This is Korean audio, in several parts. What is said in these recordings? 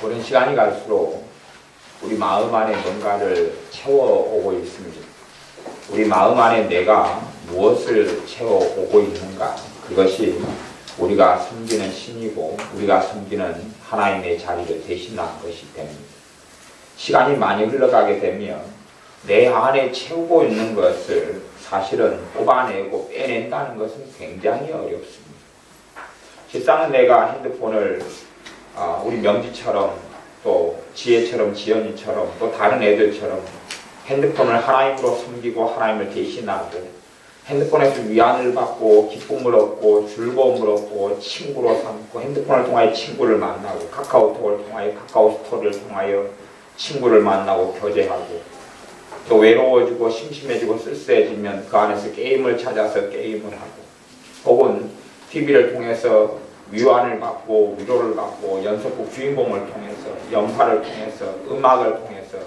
오랜 시간이 갈수록 우리 마음 안에 뭔가를 채워오고 있습니다. 우리 마음 안에 내가 무엇을 채워오고 있는가? 그것이 우리가 섬기는 신이고 우리가 섬기는 하나님의 자리를 대신한 것이 됩니다. 시간이 많이 흘러가게 되면 내 안에 채우고 있는 것을 사실은 뽑아내고 빼낸다는 것은 굉장히 어렵습니다. 실상은 내가 핸드폰을 우리 명지처럼 또 지혜처럼 지연이처럼 또 다른 애들처럼 핸드폰을 하나님으로 섬기고 하나님을 대신하고 핸드폰에서 위안을 받고 기쁨을 얻고 즐거움을 얻고 친구로 삼고 핸드폰을 통하여 친구를 만나고 카카오톡을 통하여 카카오 스토리를 통하여 친구를 만나고 교제하고 또 외로워지고 심심해지고 쓸쓸해지면 그 안에서 게임을 찾아서 게임을 하고 혹은 TV를 통해서 위안을 받고 위로를 받고 연속극 주인공을 통해서 영화를 통해서 음악을 통해서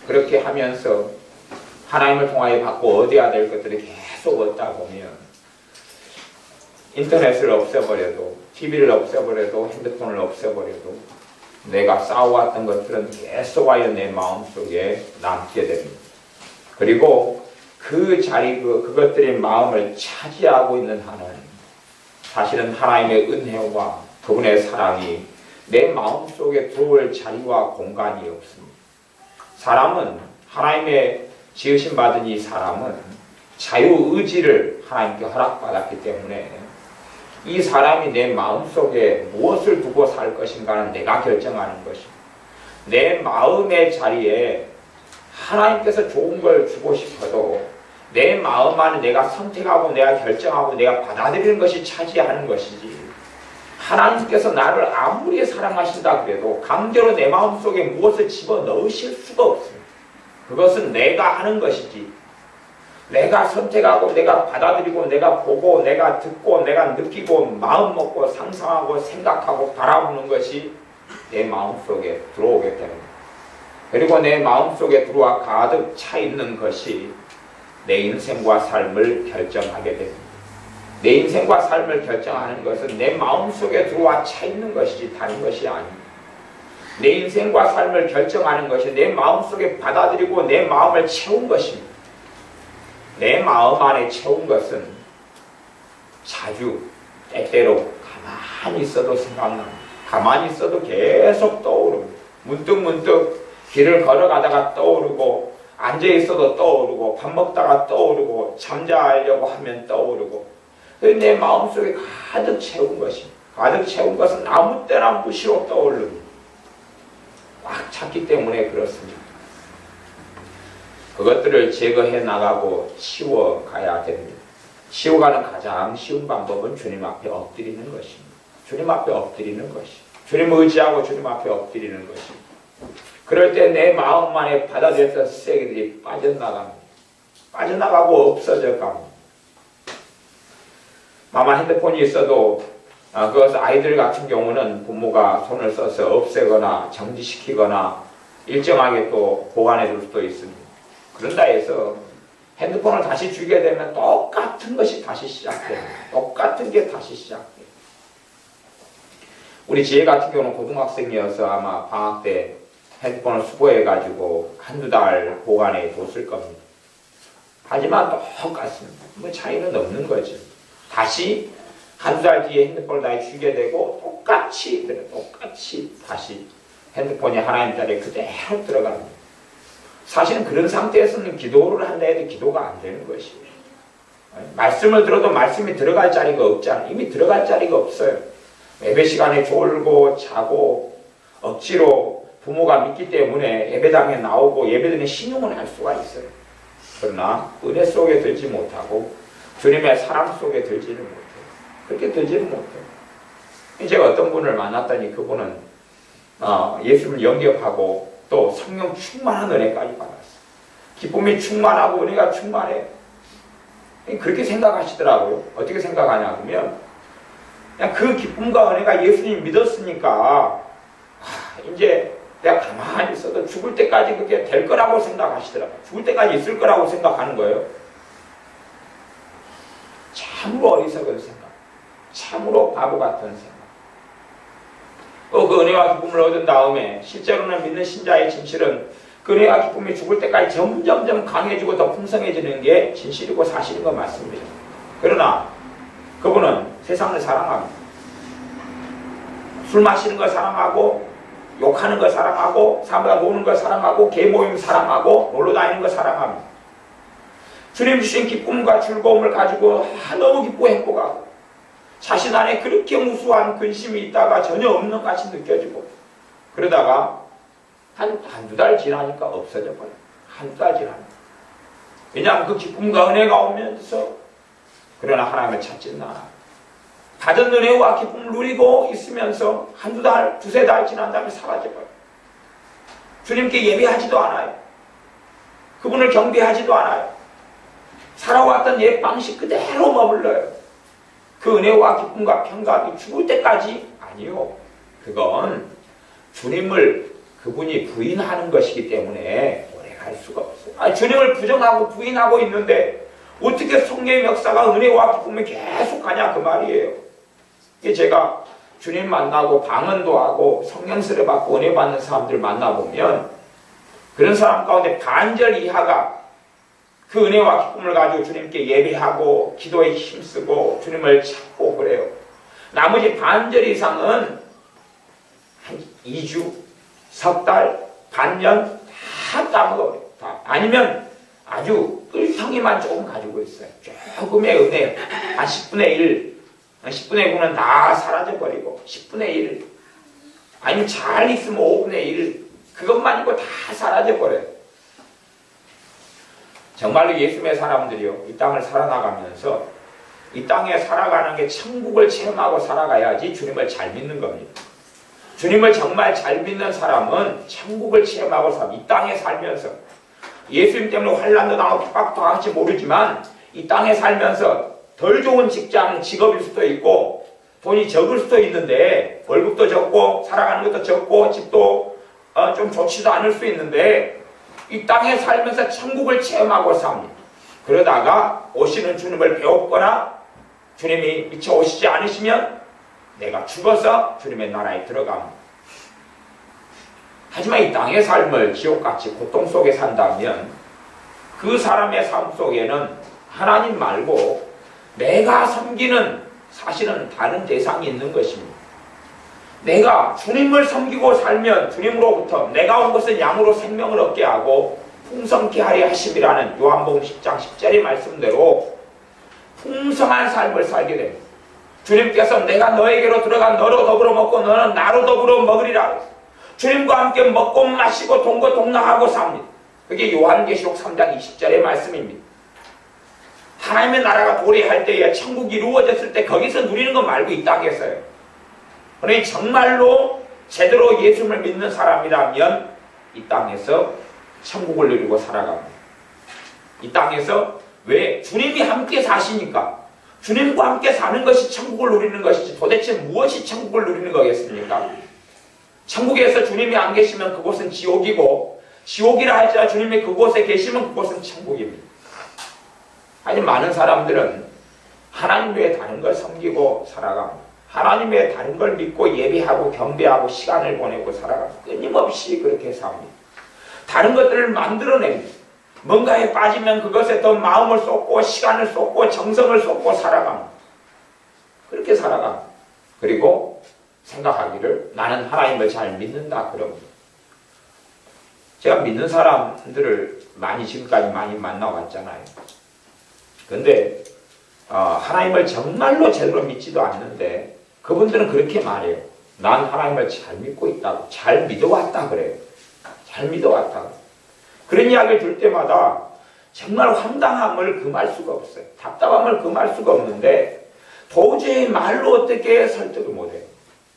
그렇게 하면서 하나님을 통하여 받고 얻어야 될 것들이 계속 얻다 보면 인터넷을 없애버려도 TV를 없애버려도 핸드폰을 없애버려도 내가 쌓아왔던 것들은 계속하여 내 마음속에 남게 됩니다. 그리고 그 자리 그것들이 마음을 차지하고 있는 한은 사실은 하나님의 은혜와 그분의 사랑이 내 마음속에 들어올 자리와 공간이 없습니다. 사람은 하나님의 지으심 받은 이 사람은 자유의지를 하나님께 허락받았기 때문에 이 사람이 내 마음속에 무엇을 두고 살 것인가는 내가 결정하는 것입니다. 내 마음의 자리에 하나님께서 좋은 걸 주고 싶어도 내 마음 안에 내가 선택하고 내가 결정하고 내가 받아들이는 것이 차지하는 것이지 하나님께서 나를 아무리 사랑하신다 그래도 강제로 내 마음속에 무엇을 집어넣으실 수가 없습니다. 그것은 내가 하는 것이지 내가 선택하고 내가 받아들이고 내가 보고 내가 듣고 내가 느끼고 마음 먹고 상상하고 생각하고 바라보는 것이 내 마음속에 들어오게 됩니다. 그리고 내 마음속에 들어와 가득 차 있는 것이 내 인생과 삶을 결정하게 됩니다. 내 인생과 삶을 결정하는 것은 내 마음속에 들어와 차 있는 것이지 다른 것이 아닙니다. 내 인생과 삶을 결정하는 것이 내 마음속에 받아들이고 내 마음을 채운 것입니다. 내 마음 안에 채운 것은 자주 때때로 가만히 있어도 생각납니다. 가만히 있어도 계속 떠오릅니다. 문득문득 길을 걸어가다가 떠오르고 앉아있어도 떠오르고 밥 먹다가 떠오르고 잠자려고 하면 떠오르고 내 마음속에 가득 채운 것입니다. 가득 채운 것은 아무 때나 무시로 떠오릅니다. 꽉 찼기 때문에 그렇습니다. 그것들을 제거해 나가고 치워가야 됩니다. 치워가는 가장 쉬운 방법은 주님 앞에 엎드리는 것입니다. 주님 앞에 엎드리는 것입니다. 주님 의지하고 주님 앞에 엎드리는 것입니다. 그럴 때 내 마음 안에 받아들였던 쓰레기들이 빠져나갑니다. 빠져나가고 없어져 갑니다. 마마 핸드폰이 있어도 그것은 아이들 같은 경우는 부모가 손을 써서 없애거나 정지시키거나 일정하게 또 보관해 둘 수도 있습니다. 그런다 해서 핸드폰을 다시 주게 되면 똑같은 것이 다시 시작됩니다. 똑같은 게 다시 시작돼요. 우리 지혜 같은 경우는 고등학생이어서 아마 방학 때 핸드폰을 수거해가지고 한두 달 보관해 뒀을 겁니다. 하지만 똑같습니다. 뭐 차이는 없는 거죠. 다시 한두 달 뒤에 핸드폰을 다시 주게 되고 똑같이 다시 핸드폰이 하나님 자리에 그대로 들어갑니다. 사실은 그런 상태에서는 기도를 한다 해도 기도가 안 되는 것이에요. 말씀을 들어도 말씀이 들어갈 자리가 없잖아요. 이미 들어갈 자리가 없어요. 예배 시간에 졸고 자고 억지로 부모가 믿기 때문에 예배당에 나오고 예배드리는 신용을 할 수가 있어요. 그러나 은혜 속에 들지 못하고 주님의 사랑 속에 들지를 못해요. 그렇게 들지를 못해요. 제가 어떤 분을 만났더니 그분은 예수를 영접하고 또 성령 충만한 은혜까지 받았어요. 기쁨이 충만하고 은혜가 충만해요. 그렇게 생각하시더라고요. 어떻게 생각하냐면 그냥 그 기쁨과 은혜가 예수님 믿었으니까 이제 내가 가만히 있어도 죽을 때까지 그게 될 거라고 생각하시더라고요. 죽을 때까지 있을 거라고 생각하는 거예요. 참으로 어리석은 생각. 참으로 바보 같은 생각. 그 은혜와 기쁨을 얻은 다음에 실제로는 믿는 신자의 진실은 그 은혜와 기쁨이 죽을 때까지 점점점 강해지고 더 풍성해지는 게 진실이고 사실인 건 맞습니다. 그러나 그분은 세상을 사랑합니다. 술 마시는 걸 사랑하고 욕하는 걸 사랑하고 사람과 노는 걸 사랑하고 개모임 사랑하고 놀러 다니는 걸 사랑합니다. 주님 주신 기쁨과 즐거움을 가지고 너무 기쁘고 행복하고 자신 안에 그렇게 무수한 근심이 있다가 전혀 없는 것 같이 느껴지고 그러다가 한두 달 지나니까 없어져 버려요. 한두 달 지나니까. 왜냐하면 그 기쁨과 은혜가 오면서 그러나 하나님을 찾지는 않아요. 받은 은혜와 기쁨을 누리고 있으면서 한두 달, 두세 달 지난 다음에 사라져버려요. 주님께 예배하지도 않아요. 그분을 경배하지도 않아요. 살아왔던 옛 방식 그대로 머물러요. 그 은혜와 기쁨과 평강이 죽을 때까지 아니요. 그건 주님을 그분이 부인하는 것이기 때문에 오래 갈 수가 없어요. 주님을 부정하고 부인하고 있는데 어떻게 성령의 역사가 은혜와 기쁨이 계속 가냐 그 말이에요. 이게 제가 주님 만나고 방언도 하고 성령세를 받고 은혜 받는 사람들 만나보면 그런 사람 가운데 반절 이하가 그 은혜와 기쁨을 가지고 주님께 예배하고 기도에 힘쓰고 주님을 찾고 그래요. 나머지 반절 이상은 한 2주, 석 달, 반년 다 까먹어요. 아니면 아주 꿀텅이만 조금 가지고 있어요. 조금의 은혜, 한 10분의 1, 10분의 9는 다 사라져버리고 10분의 1, 아니면 잘 있으면 5분의 1, 그것만 있고 다 사라져버려요. 정말로 예수님의 사람들이요, 이 땅을 살아나가면서 이 땅에 살아가는 게 천국을 체험하고 살아가야지 주님을 잘 믿는 겁니다. 주님을 정말 잘 믿는 사람은 천국을 체험하고 이 땅에 살면서 예수님 때문에 환난도 당하고 핍박도 당할지 모르지만 이 땅에 살면서 덜 좋은 직장, 직업일 수도 있고 돈이 적을 수도 있는데 월급도 적고 살아가는 것도 적고 집도 좀 좋지도 않을 수 있는데 이 땅에 살면서 천국을 체험하고 삽니다. 그러다가 오시는 주님을 배웠거나 주님이 미처 오시지 않으시면 내가 죽어서 주님의 나라에 들어갑니다. 하지만 이 땅의 삶을 지옥같이 고통 속에 산다면 그 사람의 삶 속에는 하나님 말고 내가 섬기는 사실은 다른 대상이 있는 것입니다. 내가 주님을 섬기고 살면 주님으로부터 내가 온 것은 양으로 생명을 얻게 하고 풍성케 하려 하심이라는 요한복음 10장 10절의 말씀대로 풍성한 삶을 살게 됩니다. 주님께서 내가 너에게로 들어가 너로 더불어 먹고 너는 나로 더불어 먹으리라. 주님과 함께 먹고 마시고 동거동락하고 삽니다. 그게 요한계시록 3장 20절의 말씀입니다. 하나님의 나라가 도래할 때에 천국이 이루어졌을 때 거기서 누리는 것 말고 이 땅에서요. 그러니 정말로 제대로 예수님을 믿는 사람이라면 이 땅에서 천국을 누리고 살아갑니다. 이 땅에서 왜? 주님이 함께 사시니까. 주님과 함께 사는 것이 천국을 누리는 것이지 도대체 무엇이 천국을 누리는 거겠습니까? 천국에서 주님이 안 계시면 그곳은 지옥이고 지옥이라 할지라도 주님이 그곳에 계시면 그곳은 천국입니다. 아니 많은 사람들은 하나님 외에 다른 걸 섬기고 살아갑니다. 하나님 외에 다른 걸 믿고 예배하고 경배하고 시간을 보내고 살아갑니다. 끊임없이 그렇게 삽니다. 다른 것들을 만들어냅니다. 뭔가에 빠지면 그것에 더 마음을 쏟고 시간을 쏟고 정성을 쏟고 살아갑니다. 그렇게 살아갑니다. 그리고 생각하기를 나는 하나님을 잘 믿는다 그럽니다. 제가 믿는 사람들을 지금까지 많이 만나왔잖아요. 근데 하나님을 정말로 제대로 믿지도 않는데 그분들은 그렇게 말해요. 난 하나님을 잘 믿고 있다고. 잘 믿어왔다 그래요. 잘 믿어왔다. 그런 이야기를 들 때마다 정말 황당함을 금할 수가 없어요. 답답함을 금할 수가 없는데 도저히 말로 어떻게 설득을 못해요.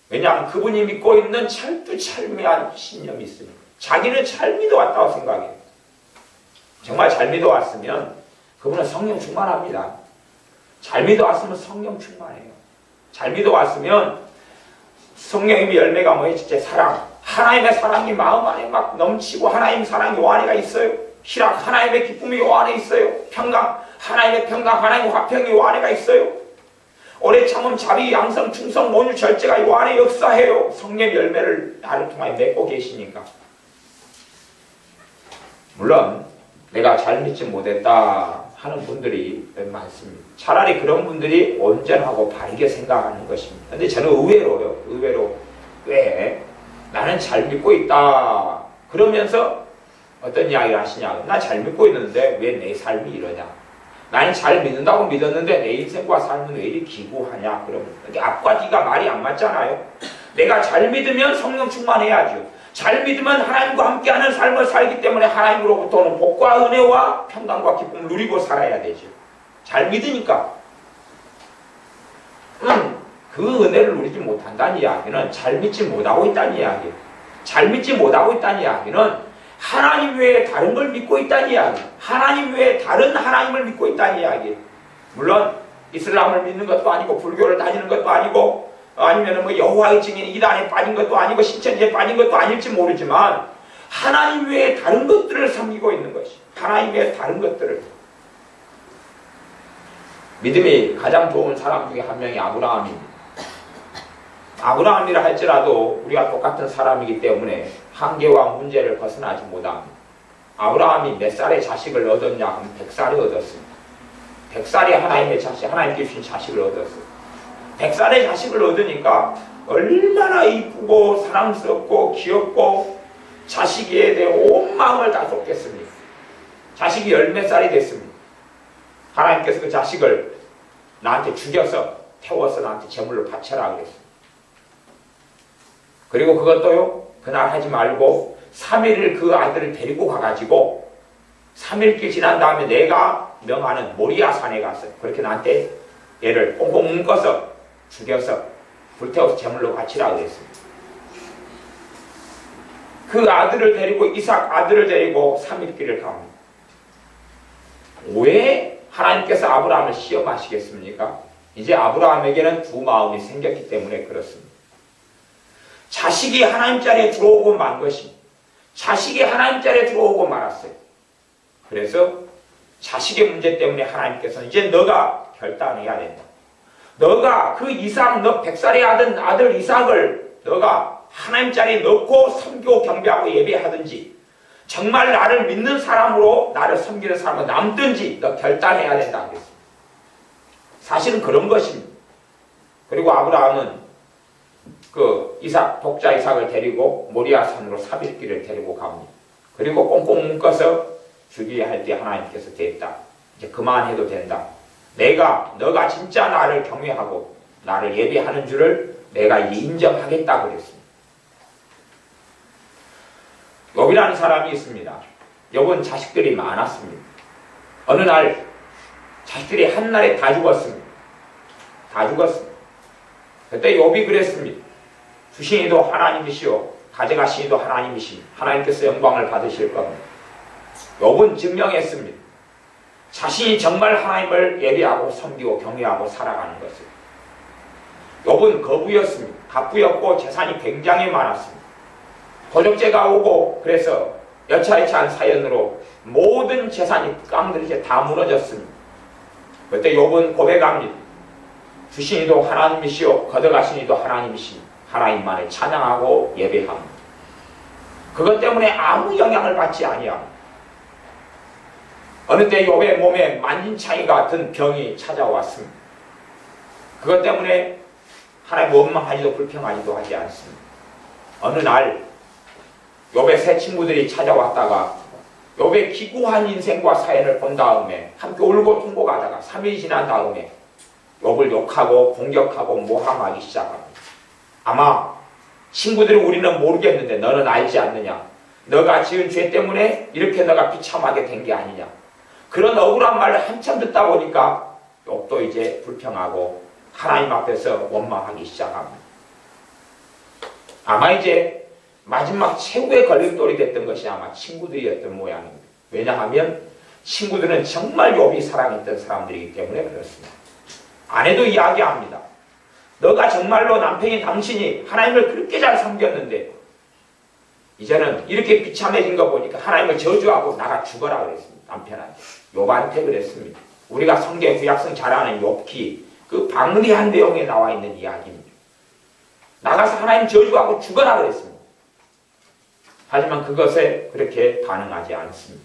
왜냐하면 그분이 믿고 있는 철두철미한 신념이 있으니까. 자기는 잘 믿어왔다고 생각해요. 정말 잘 믿어왔으면 그분은 성령 충만합니다. 잘 믿어왔으면 성령 충만해요. 잘 믿어왔으면 성령님의 열매가 뭐예요? 제 사랑. 하나님의 사랑이 마음 안에 막 넘치고 하나님 사랑이 요 안에가 있어요. 희락, 하나님의 기쁨이 요 안에 있어요. 평강, 하나님의 평강, 하나님의 화평이 요 안에가 있어요. 오래 참음, 자비, 양성, 충성, 온유, 절제가 요 안에 역사해요. 성령 열매를 나를 통하여 맺고 계시니까. 물론 내가 잘 믿지 못했다 하는 분들이 많습니다. 차라리 그런 분들이 온전하고 바르게 생각하는 것입니다. 근데 저는 의외로 왜 나는 잘 믿고 있다 그러면서 어떤 이야기를 하시냐. 나 잘 믿고 있는데 왜 내 삶이 이러냐. 나는 잘 믿는다고 믿었는데 내 인생과 삶은 왜 이리 기구하냐. 그러면 이게 앞과 뒤가 말이 안 맞잖아요. 내가 잘 믿으면 성령 충만해야죠. 잘 믿으면 하나님과 함께하는 삶을 살기 때문에 하나님으로부터 오는 복과 은혜와 평강과 기쁨을 누리고 살아야 되죠. 잘 믿으니까. 그 은혜를 누리지 못한다는 이야기는 잘 믿지 못하고 있다는 이야기예요. 잘 믿지 못하고 있다는 이야기는 하나님 외에 다른 걸 믿고 있다는 이야기, 하나님 외에 다른 하나님을 믿고 있다는 이야기. 물론 이슬람을 믿는 것도 아니고 불교를 다니는 것도 아니고 아니면 뭐 여호와의 증인 이단에 빠진 것도 아니고 신천지에 빠진 것도 아닐지 모르지만 하나님 외에 다른 것들을 섬기고 있는 것이, 하나님 외에 다른 것들을. 믿음이 가장 좋은 사람 중에 한 명이 아브라함입니다. 아브라함이라 할지라도 우리가 똑같은 사람이기 때문에 한계와 문제를 벗어나지 못합니다. 아브라함이 몇 살의 자식을 얻었냐 하면 100살을 얻었습니다. 100살이 하나님의 자식, 하나님께 주신 자식을 얻었어요. 100살의 자식을 얻으니까 얼마나 이쁘고 사랑스럽고 귀엽고 자식에 대해 온 마음을 다 쏟겠습니까? 자식이 열몇 살이 됐습니다. 하나님께서 그 자식을 나한테 죽여서 태워서 나한테 제물로 바쳐라 그랬습니다. 그리고 그것도요, 그날 하지 말고 3일을 그 아들을 데리고 가가지고 3일길 지난 다음에 내가 명하는 모리아 산에 가서 그렇게 나한테 얘를 꽁꽁 묶어서 죽여서 불태워서 제물로 바치라 그랬습니다. 그 아들을 데리고 이삭 아들을 데리고 3일길을 갑니다. 왜 하나님께서 아브라함을 시험하시겠습니까? 이제 아브라함에게는 두 마음이 생겼기 때문에 그렇습니다. 자식이 하나님 자리에 들어오고 만 것입니다. 자식이 하나님 자리에 들어오고 말았어요. 그래서 자식의 문제 때문에 하나님께서는 이제 너가 결단해야 된다. 너가 그 이삭, 너 100살의 아들 이삭을 너가 하나님 자리에 넣고 섬기고 경배하고 예배하든지 정말 나를 믿는 사람으로 나를 섬기는 사람으로 남든지 너 결단해야 된다. 그랬습니다. 사실은 그런 것입니다. 그리고 아브라함은 그 이삭, 독자 이삭을 데리고 모리아 산으로 3일길을 데리고 갑니다. 그리고 꽁꽁 묶어서 죽이야 할 때 하나님께서 됐다. 이제 그만해도 된다. 너가 진짜 나를 경외하고 나를 예배하는 줄을 내가 인정하겠다 그랬습니다. 욥이라는 사람이 있습니다. 욥은 자식들이 많았습니다. 어느 날 자식들이 한날에 다 죽었습니다. 다 죽었습니다. 그때 욥이 그랬습니다. 주신이도 하나님이시오 가져가시니도 하나님이시니 하나님께서 영광을 받으실 겁니다. 욥은 증명했습니다. 자신이 정말 하나님을 예배하고 섬기고 경외하고 살아가는 것을. 욥은 거부였습니다. 갑부였고 재산이 굉장히 많았습니다. 도적제가 오고 그래서 여차여차한 사연으로 모든 재산이 깡들이게 다 무너졌습니다. 그때 욥은 고백합니다. 주신이도 하나님이시오 걷어가시니도 하나님이시니 하나님만을 찬양하고 예배합니다. 그것 때문에 아무 영향을 받지 아니합니다. 어느 때 욥의 몸에 만진창이 같은 병이 찾아왔습니다. 그것 때문에 하나님 원망하지도 불평하지도 하지 않습니다. 어느 날 욥의 세 친구들이 찾아왔다가 욥의 기구한 인생과 사연을 본 다음에 함께 울고 통곡하다가 3일이 지난 다음에 욥을 욕하고 공격하고 모함하기 시작합니다. 아마 친구들이 우리는 모르겠는데 너는 알지 않느냐? 너가 지은 죄 때문에 이렇게 너가 비참하게 된 게 아니냐? 그런 억울한 말을 한참 듣다 보니까 욥도 이제 불평하고 하나님 앞에서 원망하기 시작합니다. 아마 이제 마지막 최후의 걸림돌이 됐던 것이 아마 친구들이었던 모양입니다. 왜냐하면 친구들은 정말 욥이 사랑했던 사람들이기 때문에 그렇습니다. 아내도 이야기합니다. 너가 정말로 남편이 당신이 하나님을 그렇게 잘 섬겼는데 이제는 이렇게 비참해진 거 보니까 하나님을 저주하고 나가 죽어라 그랬습니다. 남편한테. 욥한테 그랬습니다. 우리가 성경 구약성 잘 아는 욥기 그 방대한 내용에 나와 있는 이야기입니다. 나가서 하나님 저주하고 죽어라 그랬습니다. 하지만 그것에 그렇게 반응하지 않습니다.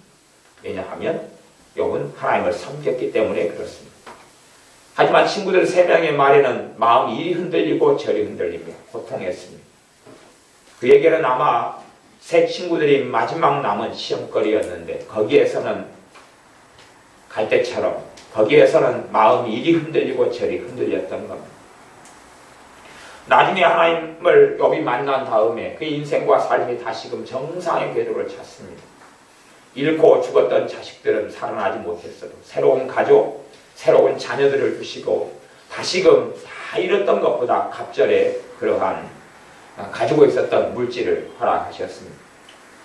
왜냐하면 욥은 하나님을 섬겼기 때문에 그렇습니다. 하지만 친구들 3명의 말에는 마음이 이리 흔들리고 저리 흔들리며 고통했습니다. 그에게는 아마 세 친구들이 마지막 남은 시험거리였는데 거기에서는 갈대처럼 거기에서는 마음이 이리 흔들리고 저리 흔들렸던 겁니다. 나중에 하나님을 욥이 만난 다음에 그 인생과 삶이 다시금 정상의 궤도를 찾습니다. 잃고 죽었던 자식들은 살아나지 못했어도 새로운 가족, 새로운 자녀들을 두시고 다시금 다 잃었던 것보다 갑절에 그러한 가지고 있었던 물질을 허락하셨습니다.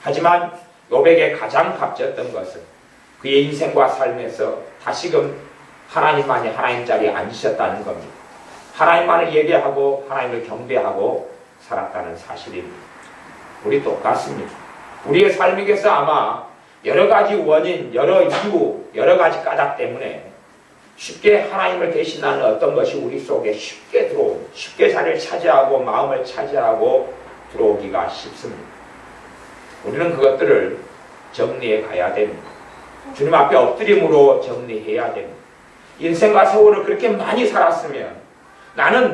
하지만 욥에게 가장 값졌던 것은 그의 인생과 삶에서 다시금 하나님만이 하나님 자리에 앉으셨다는 겁니다. 하나님만을 예배하고 하나님을 경배하고 살았다는 사실입니다. 우리 똑같습니다. 우리의 삶에서 아마 여러 가지 원인, 여러 이유, 여러 가지 까닭 때문에 쉽게 하나님을 대신하는 어떤 것이 우리 속에 쉽게 들어오고 쉽게 자리를 차지하고 마음을 차지하고 들어오기가 쉽습니다. 우리는 그것들을 정리해 가야 됩니다. 주님 앞에 엎드림으로 정리해야 됩니다. 인생과 세월을 그렇게 많이 살았으면 나는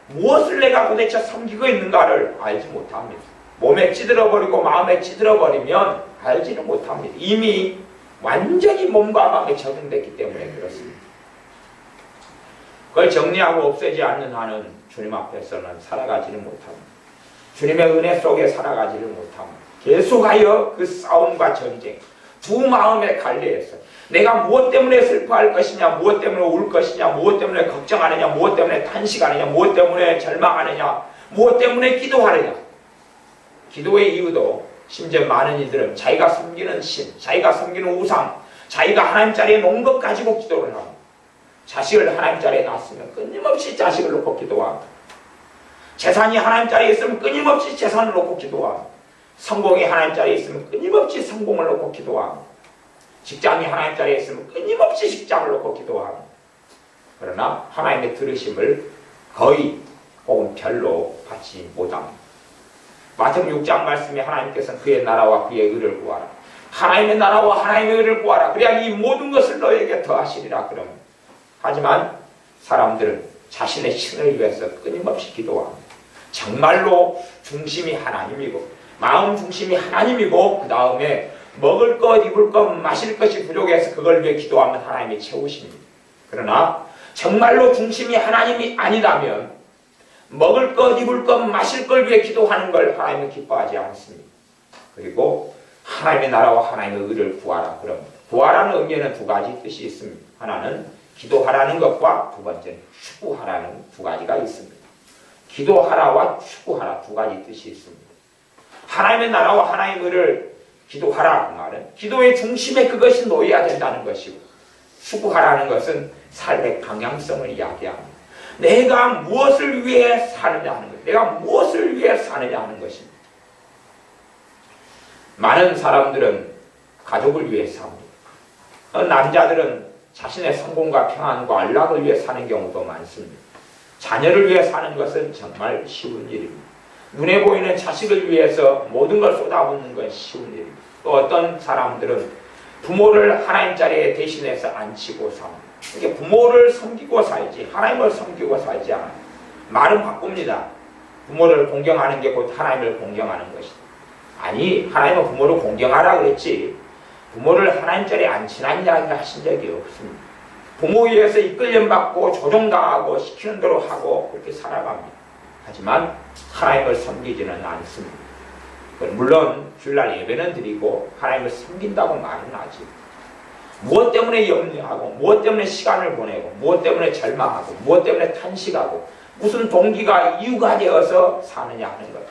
무엇을 내가 도대체 섬기고 있는가를 알지 못합니다. 몸에 찌들어버리고 마음에 찌들어버리면 알지는 못합니다. 이미 완전히 몸과 마음에 적응됐기 때문에 그렇습니다. 그걸 정리하고 없애지 않는 한은 주님 앞에서는 살아가지를 못합니다. 주님의 은혜 속에 살아가지를 못합니다. 계속하여 그 싸움과 전쟁, 두 마음의 갈래에서 내가 무엇 때문에 슬퍼할 것이냐, 무엇 때문에 울 것이냐, 무엇 때문에 걱정하느냐, 무엇 때문에 탄식하느냐, 무엇 때문에 절망하느냐, 무엇 때문에 기도하느냐. 기도의 이유도 심지어 많은 이들은 자기가 섬기는 신, 자기가 섬기는 우상, 자기가 하나님 자리에 놓은 것 가지고 기도를 합니다. 자식을 하나님 자리에 놨으면 끊임없이 자식을 놓고 기도합니다. 재산이 하나님 자리에 있으면 끊임없이 재산을 놓고 기도합니다. 성공이 하나님 자리에 있으면 끊임없이 성공을 놓고 기도합니다. 직장이 하나님 자리에 있으면 끊임없이 직장을 놓고 기도합니다. 그러나 하나님의 들으심을 거의 혹은 별로 받지 못합니다. 마태복음 6장 말씀에 하나님께서는 그의 나라와 그의 의를 구하라. 하나님의 나라와 하나님의 의를 구하라. 그래야 이 모든 것을 너에게 더하시리라 그럽니다. 하지만 사람들은 자신의 신을 위해서 끊임없이 기도합니다. 정말로 중심이 하나님이고 마음 중심이 하나님이고 그 다음에 먹을 것, 입을 것, 마실 것이 부족해서 그걸 위해 기도하면 하나님이 채우십니다. 그러나 정말로 중심이 하나님이 아니라면 먹을 것, 입을 것, 마실 걸 위해 기도하는 걸 하나님은 기뻐하지 않습니다. 그리고 하나님의 나라와 하나님의 의를 구하라 그럽니다. 구하라는 의미에는 두 가지 뜻이 있습니다. 하나는 기도하라는 것과 두 번째는 추구하라는 두 가지가 있습니다. 기도하라와 추구하라 두 가지 뜻이 있습니다. 하나님의 나라와 하나님의 의를 기도하라 그 말은 기도의 중심에 그것이 놓여야 된다는 것이고 추구하라는 것은 삶의 방향성을 이야기합니다. 내가 무엇을 위해 사느냐 하는 것, 내가 무엇을 위해 사느냐 하는 것입니다. 많은 사람들은 가족을 위해 삽니다. 남자들은 자신의 성공과 평안과 안락을 위해 사는 경우도 많습니다. 자녀를 위해 사는 것은 정말 쉬운 일입니다. 눈에 보이는 자식을 위해서 모든 걸 쏟아붓는 건 쉬운 일입니다. 또 어떤 사람들은 부모를 하나님 자리에 대신해서 앉히고 삽니다. 이게 부모를 섬기고 살지 하나님을 섬기고 살지 않아요. 말은 바꿉니다. 부모를 공경하는 게 곧 하나님을 공경하는 것이다. 아니 하나님은 부모를 공경하라 그랬지 부모를 하나님 자리에 앉히라는 이야기를 하신 적이 없습니다. 부모에 의해서 이끌림받고 조종당하고 시키는 대로 하고 그렇게 살아갑니다. 하지만 하나님을 섬기지는 않습니다. 물론 주일날 예배는 드리고 하나님을 섬긴다고 말은 하지 무엇 때문에 염려하고 무엇 때문에 시간을 보내고 무엇 때문에 절망하고 무엇 때문에 탄식하고 무슨 동기가 이유가 되어서 사느냐 하는 것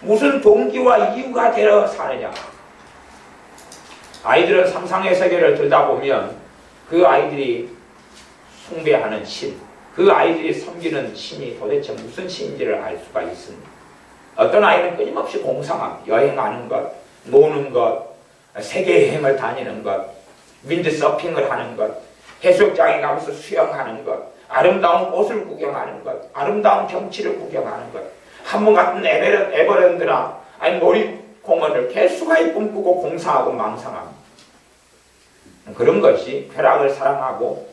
무슨 동기와 이유가 되어 사느냐. 아이들은 상상의 세계를 들다 보면 그 아이들이 숭배하는 신, 그 아이들이 섬기는 신이 도대체 무슨 신인지를 알 수가 있습니다. 어떤 아이는 끊임없이 공상합니다. 여행하는 것, 노는 것, 세계 여행을 다니는 것, 윈드서핑을 하는 것, 해수욕장에 가면서 수영하는 것, 아름다운 꽃을 구경하는 것, 아름다운 경치를 구경하는 것, 한번 같은 에버랜드나 아니 놀이공원을 개수가이 꿈꾸고 공사하고 망상합니다. 그런 것이 쾌락을 사랑하고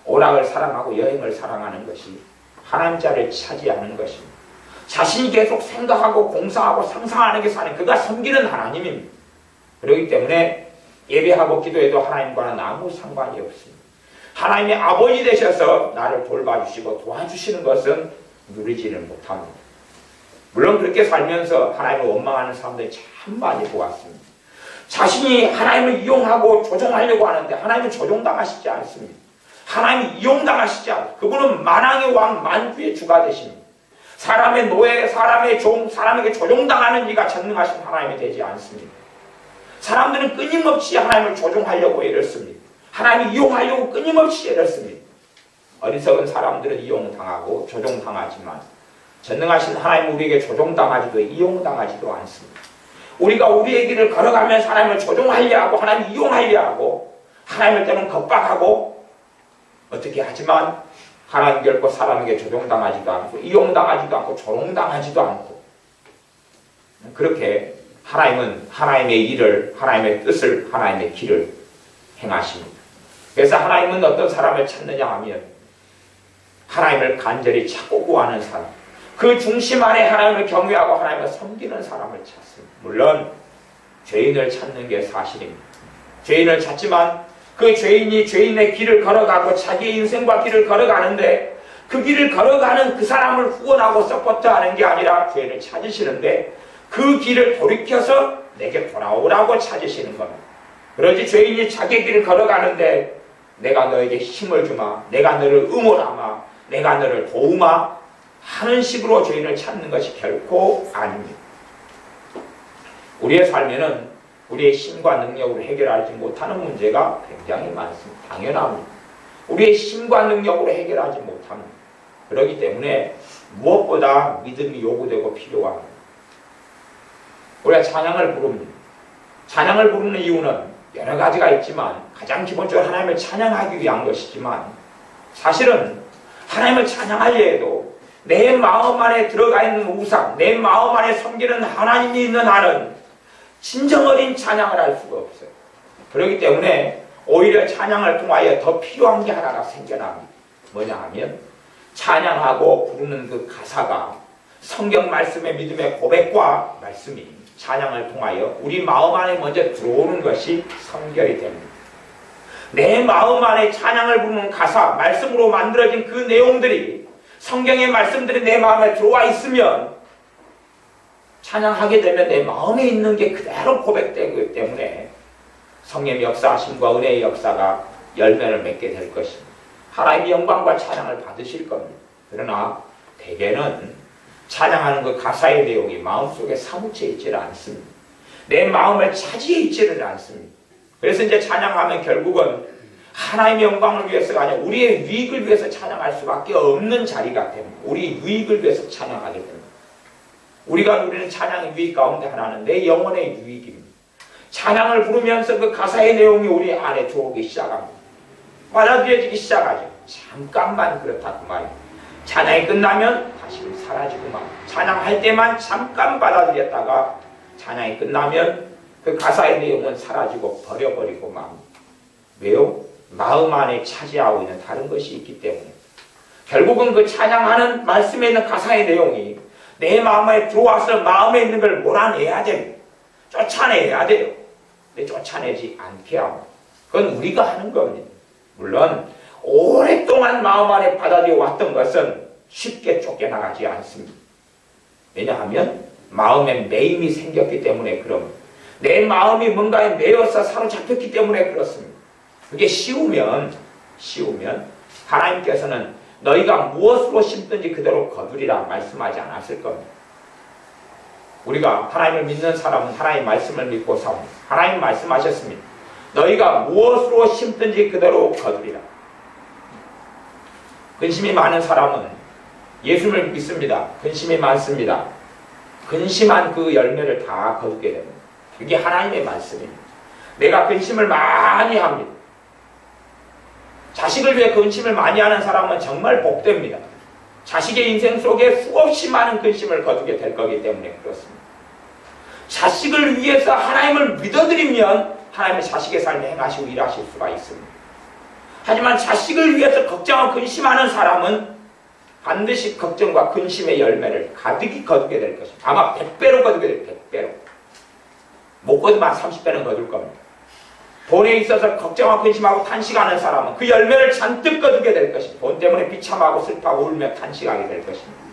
오락을 사랑하고 여행을 사랑하는 것이 하나님 자리를 차지하는 것입니다. 자신이 계속 생각하고 공사하고 상상하는 게 사는 그가 섬기는 하나님입니다. 그렇기 때문에 예배하고 기도해도 하나님과는 아무 상관이 없습니다. 하나님이 아버지 되셔서 나를 돌봐주시고 도와주시는 것은 누리지는 못합니다. 물론 그렇게 살면서 하나님을 원망하는 사람들이 참 많이 보았습니다. 자신이 하나님을 이용하고 조종하려고 하는데 하나님은 조종당하시지 않습니다. 하나님이 이용당하시지 않습니다. 그분은 만왕의 왕 만주의 주가 되십니다. 사람의 노예, 사람의 종, 사람에게 조종당하는 이가 전능하신 하나님이 되지 않습니다. 사람들은 끊임없이 하나님을 조종하려고 애를 씁니다. 하나님을 이용하려고 끊임없이 애를 씁니다. 어리석은 사람들은 이용당하고 조종당하지만 전능하신 하나님 우리에게 조종당하지도 이용당하지도 않습니다. 우리가 우리의 길을 걸어가면서 하나님을 조종하려 하고 하나님을 이용하려 하고 하나님을 때는 겁박하고 어떻게 하지만 하나님 결코 사람에게 조종당하지도 않고 이용당하지도 않고 조롱당하지도 않고 그렇게 하나님은 하나님의 일을 하나님의 뜻을 하나님의 길을 행하십니다. 그래서 하나님은 어떤 사람을 찾느냐 하면 하나님을 간절히 찾고 구하는 사람 그 중심 안에 하나님을 경외하고 하나님을 섬기는 사람을 찾습니다. 물론 죄인을 찾는 게 사실입니다. 죄인을 찾지만 그 죄인이 죄인의 길을 걸어가고 자기의 인생과 길을 걸어가는데 그 길을 걸어가는 그 사람을 후원하고 서포트하는 게 아니라 죄인을 찾으시는데 그 길을 돌이켜서 내게 돌아오라고 찾으시는 겁니다. 그러지 죄인이 자기 길을 걸어가는데 내가 너에게 힘을 주마, 내가 너를 응원하마, 내가 너를 도우마 하는 식으로 죄인을 찾는 것이 결코 아닙니다. 우리의 삶에는 우리의 힘과 능력으로 해결하지 못하는 문제가 굉장히 많습니다. 당연합니다. 우리의 힘과 능력으로 해결하지 못합니다. 그렇기 때문에 무엇보다 믿음이 요구되고 필요합니다. 우리가 찬양을 부릅니다. 찬양을 부르는 이유는 여러 가지가 있지만 가장 기본적으로 하나님을 찬양하기 위한 것이지만 사실은 하나님을 찬양하려 해도 내 마음 안에 들어가 있는 우상, 내 마음 안에 섬기는 하나님이 있는 한은 진정 어린 찬양을 할 수가 없어요. 그렇기 때문에 오히려 찬양을 통하여 더 필요한 게 하나가 생겨납니다. 뭐냐 하면 찬양하고 부르는 그 가사가 성경 말씀의 믿음의 고백과 말씀이 찬양을 통하여 우리 마음 안에 먼저 들어오는 것이 선결이 됩니다. 내 마음 안에 찬양을 부르는 가사, 말씀으로 만들어진 그 내용들이 성경의 말씀들이 내 마음에 들어와 있으면 찬양하게 되면 내 마음에 있는 게 그대로 고백되기 때문에 성령의 역사하심과 은혜의 역사가 열매를 맺게 될 것입니다. 하나님의 영광과 찬양을 받으실 겁니다. 그러나 대개는 찬양하는 그 가사의 내용이 마음속에 사무쳐 있지를 않습니다. 내 마음을 차지해 있지를 않습니다. 그래서 이제 찬양하면 결국은 하나님의 영광을 위해서가 아니라 우리의 유익을 위해서 찬양할 수밖에 없는 자리가 됩니다. 우리 유익을 위해서 찬양하게 됩니다. 우리가 누리는 찬양의 유익 가운데 하나는 내 영혼의 유익입니다. 찬양을 부르면서 그 가사의 내용이 우리 안에 들어오기 시작합니다. 받아들여지기 시작하죠. 잠깐만 그렇다 그 말이에요. 찬양이 끝나면 다시 사라지고만 찬양할 때만 잠깐 받아들였다가 찬양이 끝나면 그 가사의 내용은 사라지고 버려버리고만 왜요? 마음 안에 차지하고 있는 다른 것이 있기 때문에 결국은 그 찬양하는 말씀에 있는 가사의 내용이 내 마음에 들어와서 마음에 있는 걸 몰아내야 됩니다. 쫓아내야 돼요. 근데 쫓아내지 않게 합니다. 그건 우리가 하는 겁니다. 물론 오랫동안 마음 안에 받아들여 왔던 것은 쉽게 쫓겨나가지 않습니다. 왜냐하면 마음에 매임이 생겼기 때문에 그럽니다. 내 마음이 뭔가에 매여서 사로잡혔기 때문에 그렇습니다. 그게 쉬우면 하나님께서는 너희가 무엇으로 심든지 그대로 거두리라 말씀하지 않았을 겁니다. 우리가 하나님을 믿는 사람은 하나님의 말씀을 믿고 사옵니다. 하나님 말씀하셨습니다. 너희가 무엇으로 심든지 그대로 거두리라. 근심이 많은 사람은 예수를 믿습니다. 근심이 많습니다. 근심한 그 열매를 다 거두게 됩니다. 이게 하나님의 말씀입니다. 내가 근심을 많이 합니다. 자식을 위해 근심을 많이 하는 사람은 정말 복됩니다. 자식의 인생 속에 수없이 많은 근심을 거두게 될 거기 때문에 그렇습니다. 자식을 위해서 하나님을 믿어드리면 하나님은 자식의 삶에 행하시고 일하실 수가 있습니다. 하지만 자식을 위해서 걱정하고 근심하는 사람은 반드시 걱정과 근심의 열매를 가득히 거두게 될 것입니다. 아마 100배로 거두게 될 거예요. 100배로. 못 거두면 30배는 거둘 겁니다. 돈에 있어서 걱정하고 근심하고 탄식하는 사람은 그 열매를 잔뜩 거두게 될 것입니다. 돈 때문에 비참하고 슬퍼하고 울며 탄식하게 될 것입니다.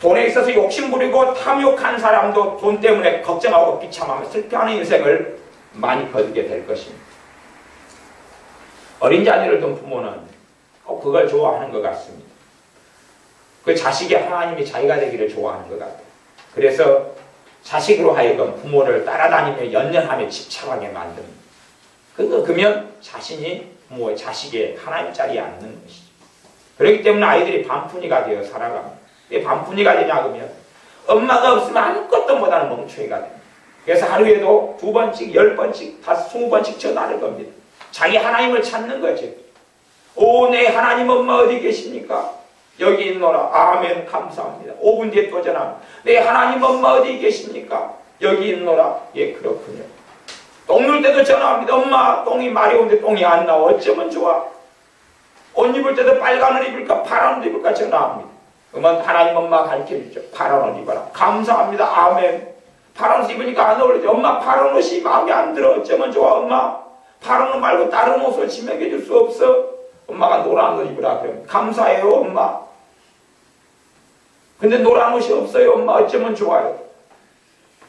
돈에 있어서 욕심부리고 탐욕한 사람도 돈 때문에 걱정하고 비참하며 슬퍼하는 인생을 많이 거두게 될 것입니다. 어린 자녀를 둔 부모는 꼭 그걸 좋아하는 것 같습니다. 그 자식이 하나님이 자기가 되기를 좋아하는 것 같아요. 그래서 자식으로 하여금 부모를 따라다니며 연연하며 집착하게 만듭니다. 그러면 자신이 부모의 자식의 하나님 자리에 앉는 것이죠. 그렇기 때문에 아이들이 반푼이가 되어 살아갑니다. 왜 반푼이가 되냐 그러면 엄마가 없으면 아무것도 못하는 멍청이가 됩니다. 그래서 하루에도 2번씩, 10번씩, 20번씩 전화를 겁니다. 자기 하나님을 찾는 거지. 오, 내 하나님 엄마 어디 계십니까? 여기 있노라. 아멘, 감사합니다. 5분 뒤에 또 전화합니다. 내 하나님 엄마 어디 계십니까? 여기 있노라. 예, 그렇군요. 똥 눌 때도 전화합니다. 엄마, 똥이 마려운데 똥이 안 나와. 어쩌면 좋아? 옷 입을 때도 빨간 옷 입을까 파란 옷 입을까 전화합니다. 그러면 하나님 엄마 가르쳐주죠. 파란 옷 입어라. 감사합니다. 아멘. 파란 옷 입으니까 안 어울리죠. 엄마, 파란 옷이 마음에 안 들어. 어쩌면 좋아, 엄마? 파란 옷 말고 다른 옷을 지명해 줄 수 없어? 엄마가 노란 옷 입으라. 그러면 감사해요, 엄마. 근데 노란 옷이 없어요, 엄마. 어쩌면 좋아요?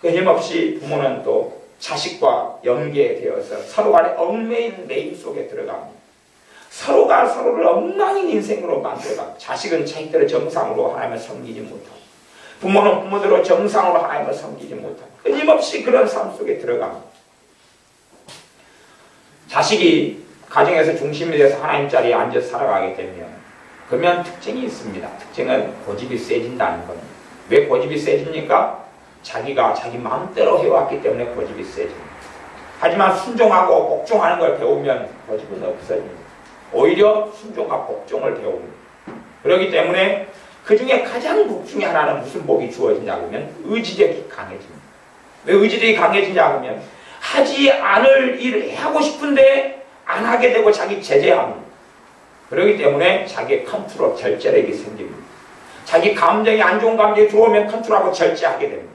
끊임없이 부모는 또 자식과 연계되어서 서로 간에 얽매인 매임 속에 들어갑니다. 서로가 서로를 엉망인 인생으로 만들어갑니다. 자식은 자식들의 정상으로 하나님을 섬기지 못하고 부모는 부모대로 정상으로 하나님을 섬기지 못하고 끊임없이 그런 삶 속에 들어갑니다. 자식이 가정에서 중심이 돼서 하나님 자리에 앉아서 살아가게 되면 그러면 특징이 있습니다. 특징은 고집이 세진다는 겁니다. 왜 고집이 세집니까? 자기가 자기 마음대로 해왔기 때문에 고집이 세집니다. 하지만 순종하고 복종하는 걸 배우면 고집은 없어집니다. 오히려 순종과 복종을 배웁니다. 그렇기 때문에 그 중에 가장 복 중에 하나는 무슨 복이 주어지냐 그러면 의지력이 강해집니다. 왜 의지력이 강해지냐 그러면 하지 않을 일을 하고 싶은데 안 하게 되고 자기 제재합니다. 그렇기 때문에 자기의 컨트롤, 절제력이 생깁니다. 자기 감정이 안 좋은 감정이 들어오면 컨트롤하고 절제하게 됩니다.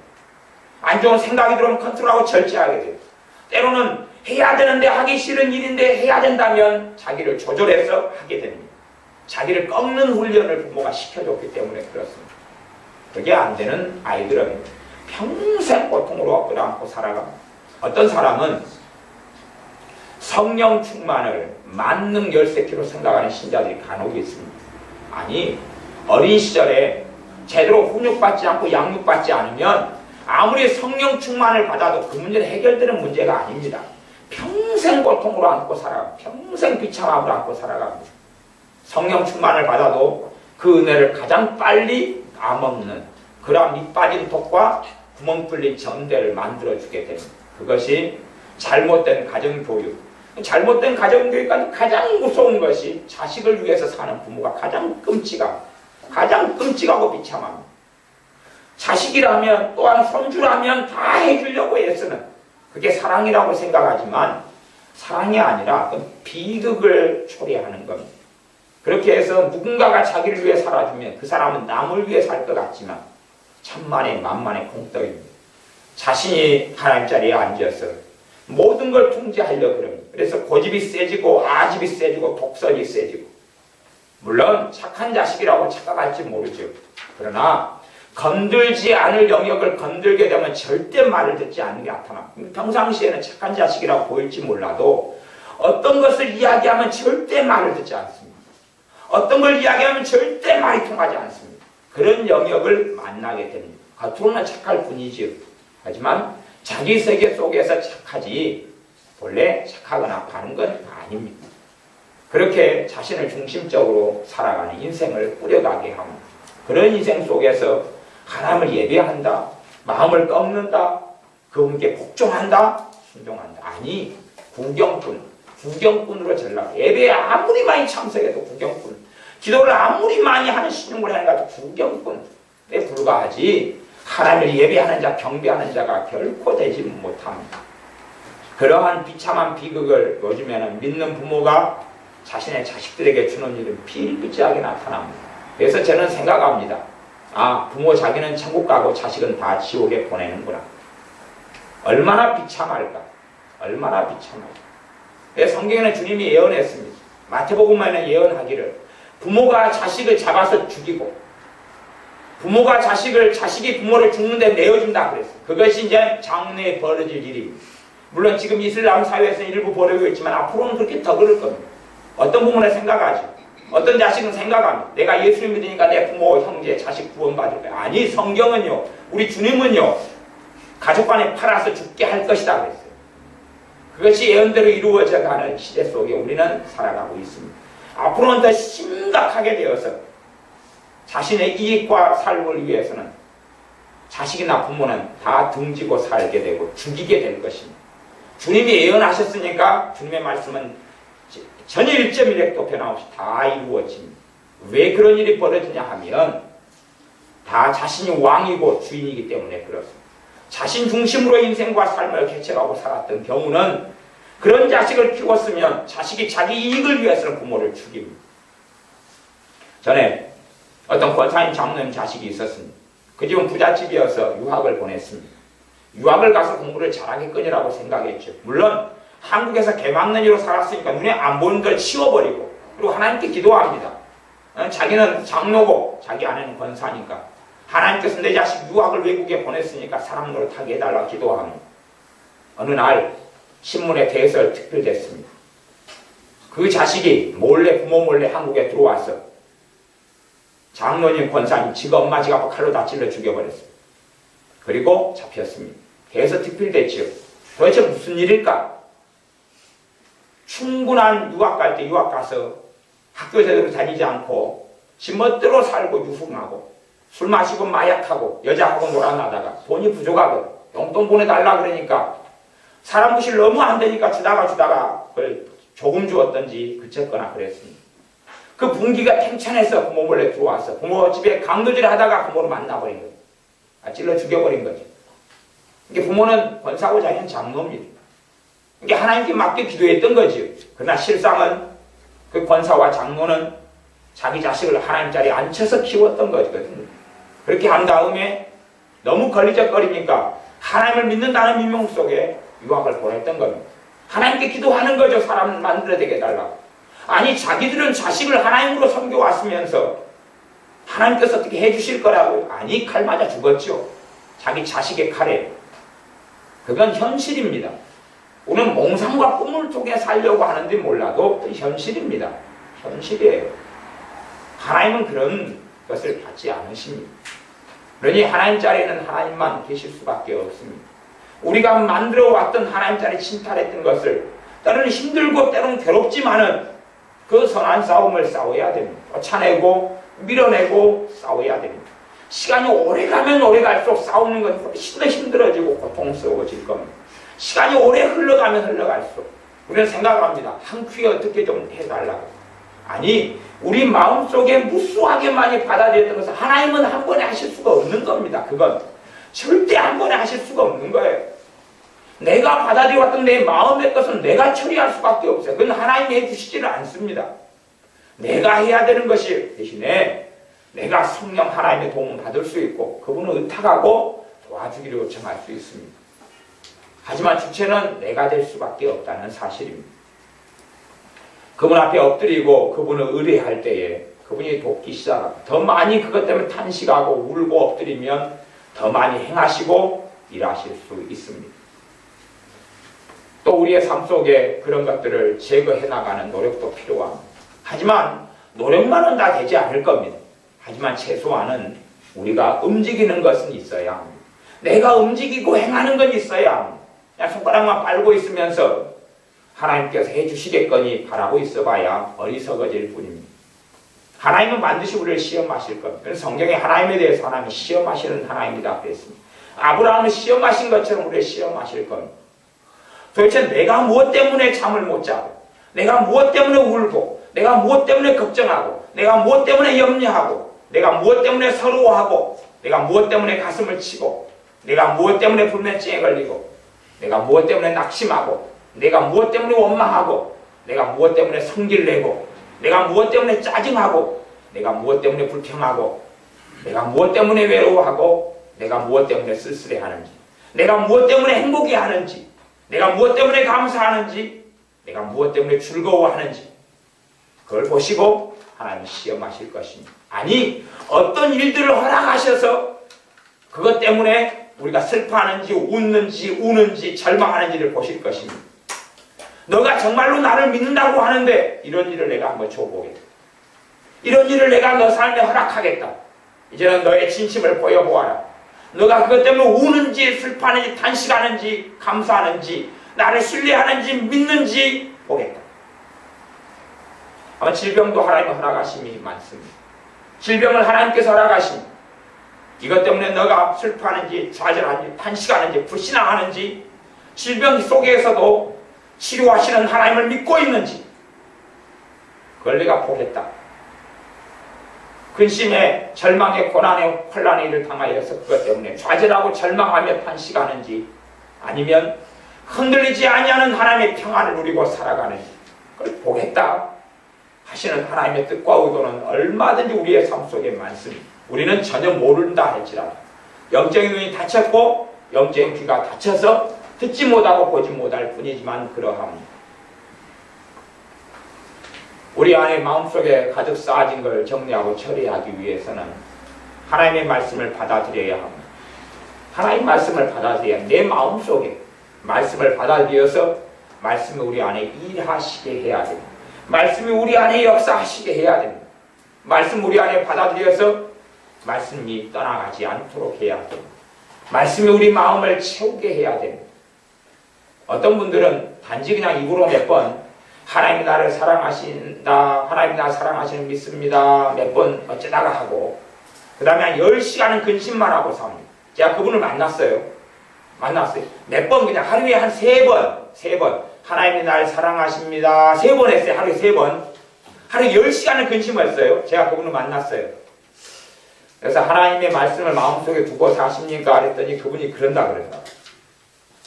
안 좋은 생각이 들어오면 컨트롤하고 절제하게 돼요. 때로는 해야 되는데 하기 싫은 일인데 해야 된다면 자기를 조절해서 하게 됩니다. 자기를 꺾는 훈련을 부모가 시켜줬기 때문에 그렇습니다. 그게 안 되는 아이들은 평생 고통으로 엎드려안고 살아갑니다. 어떤 사람은 성령 충만을 만능 열쇠키로 생각하는 신자들이 간혹 있습니다. 아니, 어린 시절에 제대로 훈육받지 않고 양육받지 않으면 아무리 성령 충만을 받아도 그 문제는 해결되는 문제가 아닙니다. 평생 고통으로 안고 살아갑니다. 평생 비참함으로 안고 살아갑니다. 성령 충만을 받아도 그 은혜를 가장 빨리 까먹는 그런 밑 빠진 독과 구멍 뚫린 전대를 만들어주게 됩니다. 그것이 잘못된 가정교육. 잘못된 가정교육과는 가장 무서운 것이 자식을 위해서 사는 부모가 가장 끔찍하고 비참합니다. 자식이라면 또한 손주라면 다 해주려고 애쓰는 그게 사랑이라고 생각하지만 사랑이 아니라 비극을 초래하는 겁니다. 그렇게 해서 누군가가 자기를 위해 살아주면 그 사람은 남을 위해 살 것 같지만 천만의 만만의 공덕입니다. 자신이 하나님 자리에 앉아서 모든 걸 통제하려고 그럽니다. 그래서 고집이 세지고 아집이 세지고 독선이 세지고 물론 착한 자식이라고 착각할지 모르죠. 그러나 건들지 않을 영역을 건들게 되면 절대 말을 듣지 않는 게 나타납니다. 평상시에는 착한 자식이라고 보일지 몰라도 어떤 것을 이야기하면 절대 말을 듣지 않습니다. 어떤 걸 이야기하면 절대 말이 통하지 않습니다. 그런 영역을 만나게 됩니다. 겉으로는 착할 뿐이지요. 하지만 자기 세계 속에서 착하지 본래 착하거나 바른 건 아닙니다. 그렇게 자신을 중심적으로 살아가는 인생을 꾸려가게 합니다. 그런 인생 속에서 하나님을 예배한다, 마음을 꺾는다, 그분께 복종한다, 순종한다. 아니, 구경꾼, 구경꾼으로 전락. 예배에 아무리 많이 참석해도 구경꾼. 기도를 아무리 많이 하는 신용을 해가도 구경꾼에 불과하지 하나님을 예배하는 자, 경배하는 자가 결코 되지 못합니다. 그러한 비참한 비극을 요즘에는 믿는 부모가 자신의 자식들에게 주는 일은 비일비재하게 나타납니다. 그래서 저는 생각합니다. 아, 부모 자기는 천국 가고 자식은 다 지옥에 보내는구나. 얼마나 비참할까? 얼마나 비참할까? 성경에는 주님이 예언했습니다. 마태복음에는 예언하기를 부모가 자식을 잡아서 죽이고 부모가 자식이 부모를 죽는데 내어준다 그랬어요. 그것이 이제 장래에 벌어질 일입니다. 물론 지금 이슬람 사회에서는 일부 벌어지고 있지만 앞으로는 그렇게 더 그럴 겁니다. 어떤 부모는 생각하죠. 어떤 자식은 생각합니다. 내가 예수를 믿으니까 내 부모, 형제, 자식 구원받을 거야. 아니, 성경은요, 우리 주님은요, 가족 간에 팔아서 죽게 할 것이다 그랬어요. 그것이 예언대로 이루어져가는 시대 속에 우리는 살아가고 있습니다. 앞으로는 더 심각하게 되어서 자신의 이익과 삶을 위해서는 자식이나 부모는 다 등지고 살게 되고 죽이게 될 것입니다. 주님이 예언하셨으니까 주님의 말씀은 전혀 1.1획도 변함없이 다 이루어집니다. 왜 그런 일이 벌어지냐 하면 다 자신이 왕이고 주인이기 때문에 그렇습니다. 자신 중심으로 인생과 삶을 개척하고 살았던 경우는 그런 자식을 키웠으면 자식이 자기 이익을 위해서는 부모를 죽입니다. 전에 어떤 권사님 장로님 자식이 있었습니다. 그 집은 부잣집이어서 유학을 보냈습니다. 유학을 가서 공부를 잘하겠거니라고 생각했죠. 물론 한국에서 개막는이로 살았으니까 눈에 안 보이는 걸 치워버리고 그리고 하나님께 기도합니다. 자기는 장로고 자기 아내는 권사니까 하나님께서 내 자식 유학을 외국에 보냈으니까 사람 노릇하게 해달라고 기도합니다. 어느 날 신문에 대설 특필됐습니다. 그 자식이 부모 몰래 한국에 들어와서 장로님, 권사님, 지가 엄마 집 앞에 칼로 다 찔러 죽여버렸어요. 그리고 잡혔습니다. 대설 특필됐지요. 도대체 무슨 일일까? 충분한 유학 갈 때 유학 가서 학교 제대로 다니지 않고 지 멋대로 살고 유흥하고 술 마시고 마약하고 여자하고 놀아나다가 돈이 부족하거든. 용돈 보내달라 그러니까 사람 구실 너무 안 되니까 주다가 그걸 조금 주었던지 그쳤거나 그랬습니다. 그 분기가 팽창해서 부모 몰래 들어와서 부모 집에 강도질 하다가 부모를 만나버린 거죠. 찔러 죽여버린 거죠. 이게 부모는 권사고 자기는 장로입니다. 이게 하나님께 맡겨 기도했던 거지요. 그러나 실상은 그 권사와 장로는 자기 자식을 하나님 자리에 앉혀서 키웠던 거거든요. 그렇게 한 다음에 너무 걸리적거리니까 하나님을 믿는다는 민명 속에 유학을 보냈던 겁니다. 하나님께 기도하는 거죠. 사람 만들어내게 해달라고. 아니, 자기들은 자식을 하나님으로 섬겨왔으면서 하나님께서 어떻게 해주실 거라고요? 아니, 칼 맞아 죽었죠. 자기 자식의 칼에. 그건 현실입니다. 우리는 몽상과 꿈을 통해 살려고 하는지 몰라도 현실입니다. 현실이에요. 하나님은 그런 것을 받지 않으십니다. 그러니 하나님 자리에는 하나님만 계실 수밖에 없습니다. 우리가 만들어왔던 하나님 자리에 침탈했던 것을 때로는 힘들고 때로는 괴롭지만은 그 선한 싸움을 싸워야 됩니다. 쫓아내고 밀어내고 싸워야 됩니다. 시간이 오래 가면 오래 갈수록 싸우는 건 훨씬 더 힘들어지고 고통스러워질 겁니다. 시간이 오래 흘러가면 흘러갈수록 우리는 생각합니다. 한 큐에 어떻게 좀 해달라고. 아니, 우리 마음속에 무수하게 많이 받아들였던 것을 하나님은 한 번에 하실 수가 없는 겁니다. 그건 절대 한 번에 하실 수가 없는 거예요. 내가 받아들여왔던 내 마음의 것은 내가 처리할 수밖에 없어요. 그건 하나님이 해주시지를 않습니다. 내가 해야 되는 것이 대신에 내가 성령 하나님의 도움을 받을 수 있고 그분을 의탁하고 도와주기를 요청할 수 있습니다. 하지만 주체는 내가 될 수밖에 없다는 사실입니다. 그분 앞에 엎드리고 그분을 의뢰할 때에 그분이 돕기 시작합니다. 더 많이 그것 때문에 탄식하고 울고 엎드리면 더 많이 행하시고 일하실 수 있습니다. 또 우리의 삶 속에 그런 것들을 제거해 나가는 노력도 필요합니다. 하지만 노력만은 다 되지 않을 겁니다. 하지만 최소한은 우리가 움직이는 것은 있어야 합니다. 내가 움직이고 행하는 건 있어야 합니다. 그냥 손가락만 빨고 있으면서 하나님께서 해주시겠거니 바라고 있어봐야 어리석어질 뿐입니다. 하나님은 반드시 우리를 시험하실 겁니다. 성경에 하나님에 대해서 하나님이 시험하시는 하나님이다 그랬습니다. 아브라함을 시험하신 것처럼 우리를 시험하실 겁니다. 도대체 내가 무엇 때문에 잠을 못 자고 내가 무엇 때문에 울고, 내가 무엇 때문에 걱정하고, 내가 무엇 때문에 염려하고, 내가 무엇 때문에 서러워하고, 내가 무엇 때문에 가슴을 치고, 내가 무엇 때문에 불면증에 걸리고, 내가 무엇 때문에 낙심하고, 내가 무엇 때문에 원망하고, 내가 무엇 때문에 성질 내고, 내가 무엇 때문에 짜증하고, 내가 무엇 때문에 불평하고, 내가 무엇 때문에 외로워하고, 내가 무엇 때문에 쓸쓸해하는지, 내가 무엇 때문에 행복해하는지, 내가 무엇 때문에 감사하는지, 내가 무엇 때문에 즐거워하는지, 그걸 보시고 하나님은 시험하실 것입니다. 아니, 어떤 일들을 허락하셔서 그것 때문에 우리가 슬퍼하는지 웃는지 우는지 절망하는지를 보실 것입니다. 너가 정말로 나를 믿는다고 하는데 이런 일을 내가 한번 줘보겠다. 이런 일을 내가 너 삶에 허락하겠다. 이제는 너의 진심을 보여보아라. 너가 그것 때문에 우는지 슬퍼하는지 탄식하는지 감사하는지 나를 신뢰하는지 믿는지 보겠다. 아마 질병도 하나님의 허락하심이 많습니다. 질병을 하나님께서 허락하십니다. 이것 때문에 너가 슬퍼하는지 좌절하는지 탄식하는지 불신앙하는지 질병 속에서도 치료하시는 하나님을 믿고 있는지 그걸 내가 보겠다. 근심에 절망에 고난에 혼란에 일을 당하여서 그것 때문에 좌절하고 절망하며 탄식하는지 아니면 흔들리지 아니하는 하나님의 평안을 누리고 살아가는지 그걸 보겠다 하시는 하나님의 뜻과 의도는 얼마든지 우리의 삶 속에 많습니다. 우리는 전혀 모른다 할지라도 영적인 눈이 닫혔고 영적인 귀가 닫혀서 듣지 못하고 보지 못할 뿐이지만 그러합니다. 우리 안에 마음속에 가득 쌓아진 걸 정리하고 처리하기 위해서는 하나님의 말씀을 받아들여야 합니다. 하나님의 말씀을 받아들여야 내 마음속에 말씀을 받아들여서 말씀이 우리 안에 일하시게 해야 됩니다. 말씀이 우리 안에 역사하시게 해야 됩니다. 말씀 우리 안에 받아들여서 말씀이 떠나가지 않도록 해야 됩니다. 말씀이 우리 마음을 채우게 해야 됩니다. 어떤 분들은 단지 그냥 입으로 몇 번 하나님이 나를 사랑하신다, 하나님이 나를 사랑하시는 믿습니다 몇 번 어쩌다가 하고 그 다음에 한 10시간은 근심만 하고 삽니다. 제가 그분을 만났어요. 몇 번 그냥 하루에 한 3번 하나님이 나를 사랑하십니다 3번 했어요. 하루에 3번 하루에 10시간을 근심했어요. 제가 그분을 만났어요. 그래서 하나님의 말씀을 마음속에 두고 사십니까? 그랬더니 그분이 그런다.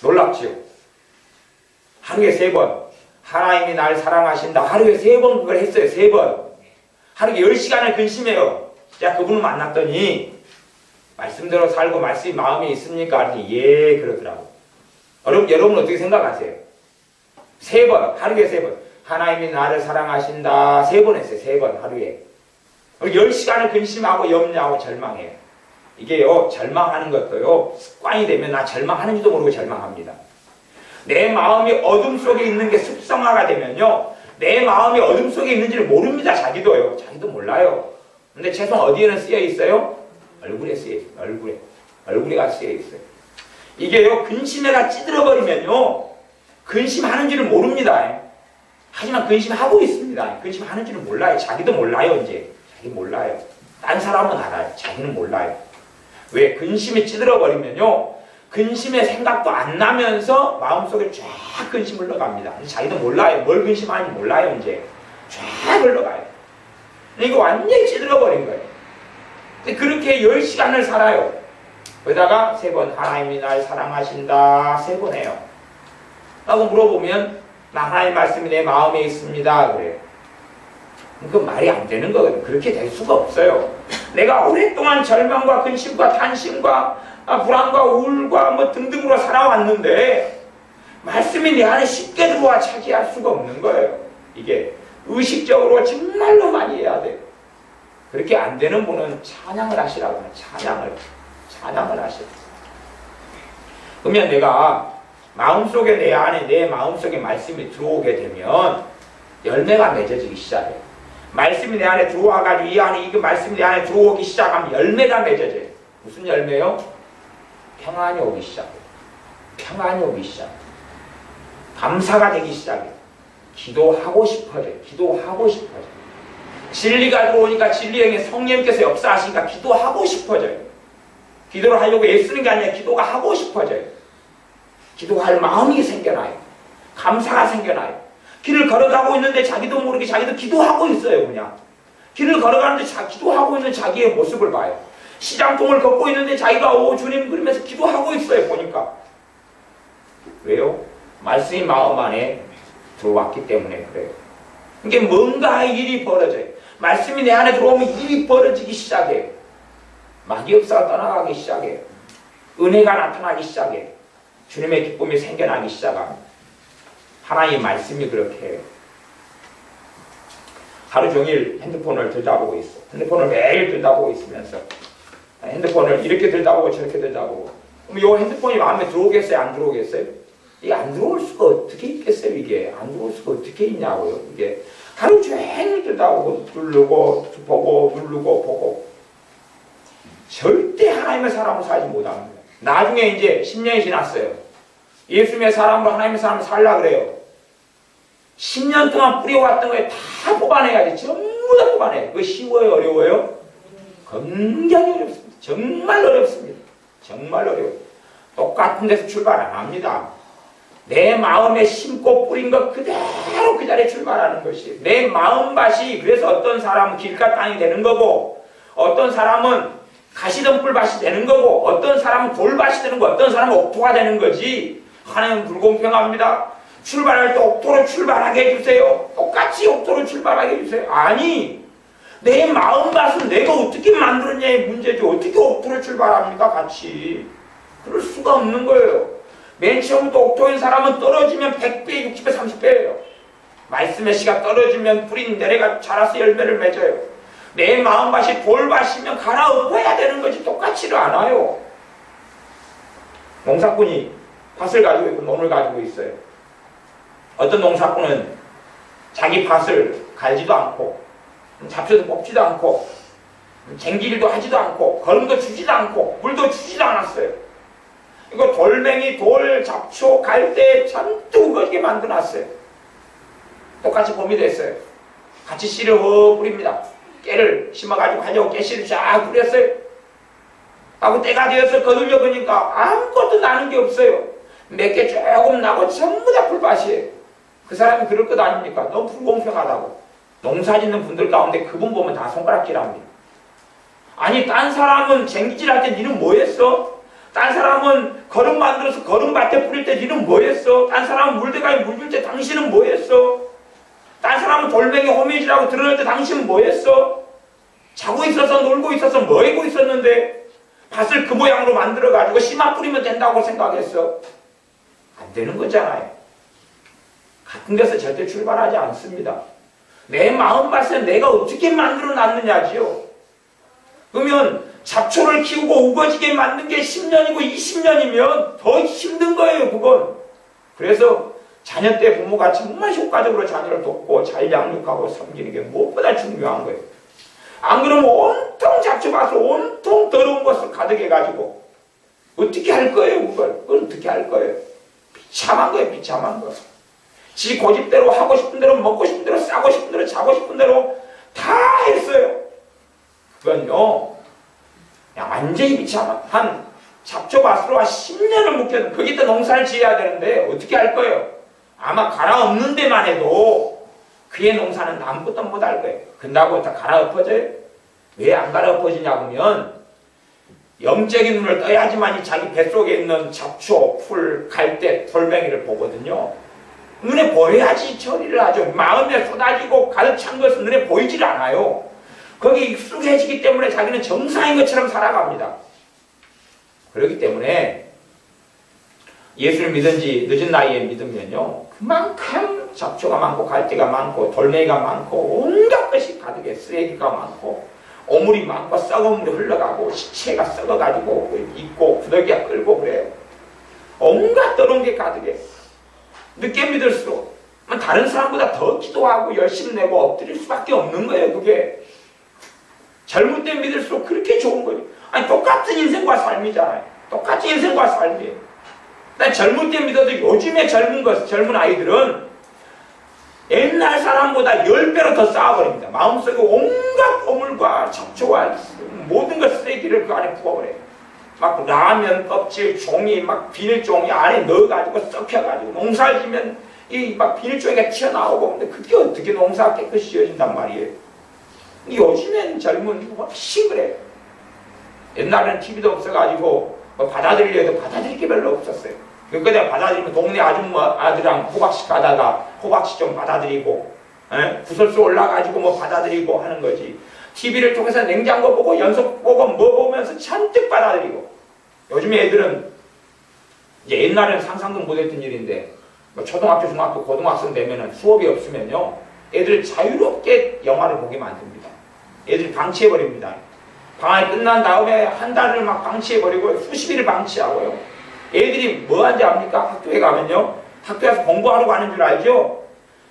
놀랍지요. 하루에 3번 하나님이 나를 사랑하신다. 하루에 3번 그걸 했어요. 3번 하루에 10시간을 근심해요. 제가 그분을 만났더니 말씀대로 살고 말씀이 마음에 있습니까? 그랬더니 예 그러더라고요. 여러분 어떻게 생각하세요? 3번 하루에 3번 하나님이 나를 사랑하신다 3번 했어요. 3번 하루에 10시간을 근심하고 염려하고 절망해요. 이게요 절망하는 것도요 습관이 되면 나 절망하는지도 모르고 절망합니다. 내 마음이 어둠 속에 있는 게 습성화가 되면요 내 마음이 어둠 속에 있는지를 모릅니다. 자기도 몰라요. 근데 최소한 어디에는 쓰여 있어요? 얼굴에 쓰여 있어요. 얼굴에가 쓰여 있어요. 이게요 근심에가 찌들어버리면요 근심하는 줄을 모릅니다. 하지만 근심하고 있습니다. 근심하는 줄을 몰라요. 자기도 몰라요. 이제 자기 몰라요. 딴 사람은 알아요. 자기는 몰라요. 왜? 근심이 찌들어버리면요 근심의 생각도 안 나면서 마음속에 쫙 근심을 흘러갑니다. 자기도 몰라요. 뭘 근심하는지 몰라요. 이제 쫙 흘러가요. 이거 완전히 찌들어버린 거예요. 근데 그렇게 10시간을 살아요. 그러다가 3번 하나님이 날 사랑하신다 3번 해요. 라고 물어보면 나 하나님 말씀이 내 마음에 있습니다 그래요. 그건 말이 안 되는 거거든요. 그렇게 될 수가 없어요. 내가 오랫동안 절망과 근심과 탄심과 불안과 우울과 등등으로 살아왔는데 말씀이 내 안에 쉽게 들어와 차지할 수가 없는 거예요. 이게 의식적으로 정말로 많이 해야 돼요. 그렇게 안 되는 분은 찬양을 하시라고 해요. 찬양을 하시라고. 그러면 내가 마음속에 내 안에 내 마음속에 말씀이 들어오게 되면 열매가 맺어지기 시작해요. 말씀이 내 안에 들어와가지고 이 안에 이게 말씀이 내 안에 들어오기 시작하면 열매가 맺어져요. 무슨 열매요? 평안이 오기 시작해요. 평안이 오기 시작해요. 감사가 되기 시작해요. 기도하고 싶어져요. 진리가 들어오니까 진리에게 성령께서 역사하시니까 기도하고 싶어져요. 기도를 하려고 애쓰는 게 아니라 기도가 하고 싶어져요. 기도할 마음이 생겨나요. 감사가 생겨나요. 길을 걸어가고 있는데 자기도 모르게 자기도 기도하고 있어요. 그냥 길을 걸어가는데 기도하고 있는 자기의 모습을 봐요. 시장통을 걷고 있는데 자기가 주님 그러면서 기도하고 있어요. 보니까. 왜요? 말씀이 마음 안에 들어왔기 때문에 그래요. 이게 뭔가 일이 벌어져요. 말씀이 내 안에 들어오면 일이 벌어지기 시작해요. 마귀 역사가 떠나가기 시작해요. 은혜가 나타나기 시작해요. 주님의 기쁨이 생겨나기 시작합니다. 하나님의 말씀이 그렇게 해요. 하루 종일 핸드폰을 들다보고 있어. 핸드폰을 매일 들다보고 있으면서 핸드폰을 이렇게 들다보고 저렇게 들다보고 그럼 이 핸드폰이 마음에 들어오겠어요? 안 들어오겠어요? 이게 안 들어올 수가 어떻게 있겠어요? 이게 안 들어올 수가 어떻게 있냐고요. 이게 하루 종일 들다보고 누르고 보고 누르고 보고 절대 하나님의 사람으로 살지 못합니다. 나중에 이제 10년이 지났어요. 예수님의 사람으로 하나님의 사람으로 살라 그래요. 10년 동안 뿌려왔던 거에 다 뽑아내야지. 전부 다 뽑아내요. 그거 쉬워요? 어려워요? 굉장히 어렵습니다. 정말 어렵습니다. 정말 어려워요. 똑같은 데서 출발 안 합니다. 내 마음에 심고 뿌린 것 그대로 그 자리에 출발하는 것이 내 마음밭이. 그래서 어떤 사람은 길가 땅이 되는 거고 어떤 사람은 가시덤불밭이 되는 거고 어떤 사람은 돌밭이 되는 거 어떤 사람은 옥토가 되는 거지. 하나님은 불공평합니다. 출발할 때 옥토로 출발하게 해주세요. 똑같이 옥토로 출발하게 해주세요. 아니 내 마음밭은 내가 어떻게 만들었냐의 문제죠. 어떻게 옥토로 출발합니까? 같이. 그럴 수가 없는 거예요. 맨 처음부터 옥토인 사람은 떨어지면 100배, 60배, 30배예요. 말씀의 씨가 떨어지면 뿌리 내려가 자라서 열매를 맺어요. 내 마음밭이 돌밭이면 갈아엎어야 되는 거지 똑같지를 않아요. 농사꾼이 밭을 가지고 있고 논을 가지고 있어요. 어떤 농사꾼은 자기 밭을 갈지도 않고 잡초도 뽑지도 않고 쟁기질도 하지도 않고 거름도 주지도 않고 물도 주지도 않았어요. 이거 돌멩이, 돌, 잡초, 갈대 잔뜩 그렇게 만들어놨어요. 똑같이 봄이 됐어요. 같이 씨를 뿌립니다. 깨를 심어가지고 가지고 깨씨를 쫙 뿌렸어요. 하고 때가 되어서 거들려 보니까 아무것도 나는 게 없어요. 몇 개 조금 나고 전부 다 풀밭이에요. 그 사람이 그럴 것 아닙니까? 너무 불공평하다고. 농사 짓는 분들 가운데 그분 보면 다 손가락질합니다. 아니 딴 사람은 쟁기질 할 때 니는 뭐 했어? 딴 사람은 거름 만들어서 거름밭에 뿌릴 때 니는 뭐 했어? 딴 사람은 물대가에 물 줄 때 당신은 뭐 했어? 딴 사람은 돌멩이 호미질하고 드러낼 때 당신은 뭐 했어? 자고 있어서 놀고 있어서 뭐 하고 있었는데 밭을 그 모양으로 만들어가지고 씨만 뿌리면 된다고 생각했어. 안 되는 거잖아요. 같은 데서 절대 출발하지 않습니다. 내 마음밭에 내가 어떻게 만들어 놨느냐지요. 그러면 잡초를 키우고 우거지게 만든 게 10년이고 20년이면 더 힘든 거예요, 그건. 그래서 자녀 때 부모가 정말 효과적으로 자녀를 돕고 잘 양육하고 섬기는 게 무엇보다 중요한 거예요. 안 그러면 온통 잡초밭을 온통 더러운 것을 가득해가지고 어떻게 할 거예요, 그걸? 그건 어떻게 할 거예요? 비참한 거예요, 비참한 거. 지 고집대로 하고 싶은 대로 먹고 싶은 대로 싸고 싶은 대로 자고 싶은 대로 다 했어요. 그건요 그냥 완전히 비참한 잡초밭으로 한 10년을 묵혀도 거기다 농사를 지어야 되는데 어떻게 할 거예요? 아마 갈아엎는 데만 해도 그의 농사는 아무것도 못할 거예요. 근다고 다 갈아엎어져요? 왜 안 갈아엎어지냐 하면 영적인 눈을 떠야지만이 자기 뱃속에 있는 잡초, 풀, 갈대, 돌멩이를 보거든요. 눈에 보여야지 처리를 하죠. 마음에 쏟아지고 가득 찬 것은 눈에 보이질 않아요. 거기에 익숙해지기 때문에 자기는 정상인 것처럼 살아갑니다. 그렇기 때문에 예수를 믿은 지 늦은 나이에 믿으면요 그만큼 잡초가 많고 갈대가 많고 돌멩이가 많고 온갖 것이 가득해. 쓰레기가 많고 오물이 많고 썩은 물이 흘러가고 시체가 썩어가지고 있고 구더기가 끓고 그래요. 온갖 더러운 게 가득해. 늦게 믿을수록 다른 사람보다 더 기도하고 열심히 내고 엎드릴 수밖에 없는 거예요. 그게 젊을 때 믿을수록 그렇게 좋은 거예요. 아니 똑같은 인생과 삶이잖아요. 똑같은 인생과 삶이에요. 난 젊을 때 믿어도 요즘에 젊은 아이들은 옛날 사람보다 10배로 더 쌓아버립니다. 마음속에 온갖 오물과 잡초와 모든 것 쓰레기를 그 안에 부어버려요. 막 라면 껍질 종이 막 비닐종이 안에 넣어가지고 썩혀가지고 농사를 지면 이 막 비닐종이가 튀어나오고, 근데 그게 어떻게 농사가 깨끗이 지어진단 말이에요. 요즘엔 젊은 훨씬 그래요. 옛날에는 TV도 없어가지고 뭐 받아들이려도 받아들일 게 별로 없었어요. 그러니까 내가 받아들이면 동네 아줌마 아들랑 호박씨 가다가 호박씨 좀 받아들이고, 구설수 올라가지고 뭐 받아들이고 하는 거지. TV를 통해서 냉장고 보고 연속 보고 뭐 보면서 잔뜩 받아들이고. 요즘 애들은 이제 옛날에는 상상도 못했던 일인데, 뭐 초등학교, 중학교, 고등학생 되면은 수업이 없으면요, 애들 자유롭게 영화를 보게 만듭니다. 애들이 방치해버립니다. 방학이 끝난 다음에 한 달을 막 방치해버리고 수십 일을 방치하고요. 애들이 뭐 하는지 압니까? 학교에 가면요, 학교에서 공부하러 가는 줄 알죠?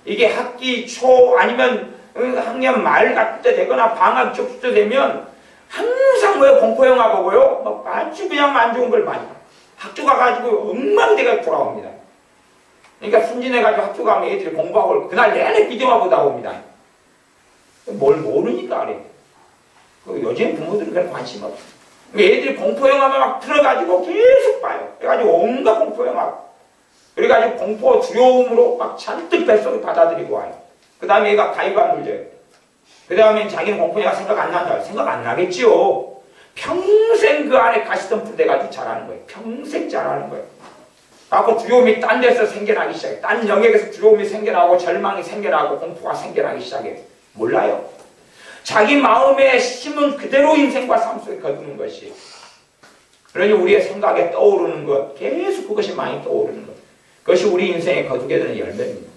이게 학기 초 아니면 학년 말 같을 때 되거나 방학 접수 되면 항상 뭐요, 공포영화 보고요, 뭐 아주 그냥 안 좋은 걸 많이 학교 가가지고 엉망대가 돌아옵니다. 그러니까 순진해가지고 학교 가면 애들이 공부하고 그날 내내 비디오만 보다 옵니다. 뭘 모르니까 그래. 요즘 부모들은 그런 관심 없어. 애들이 공포영화만 막 틀어가지고 계속 봐요. 그래가지고 온갖 공포영화. 그래가지고 공포 두려움으로 막 잔뜩 뱃속에 받아들이고 와요. 그 다음에 얘가 가위가 눌려요. 그 다음에 자기는 공포영화 생각 안 난다. 생각 안 나겠지요. 평생 그 안에 가시덤불 돼가지고 자라는 거예요. 평생 자라는 거예요. 그래서 두려움이 딴 데서 생겨나기 시작해. 딴 영역에서 두려움이 생겨나고 절망이 생겨나고 공포가 생겨나기 시작해. 몰라요. 자기 마음에 심은 그대로 인생과 삶 속에 거두는 것이. 그러니 우리의 생각에 떠오르는 것, 계속 그것이 많이 떠오르는 것. 그것이 우리 인생에 거두게 되는 열매입니다.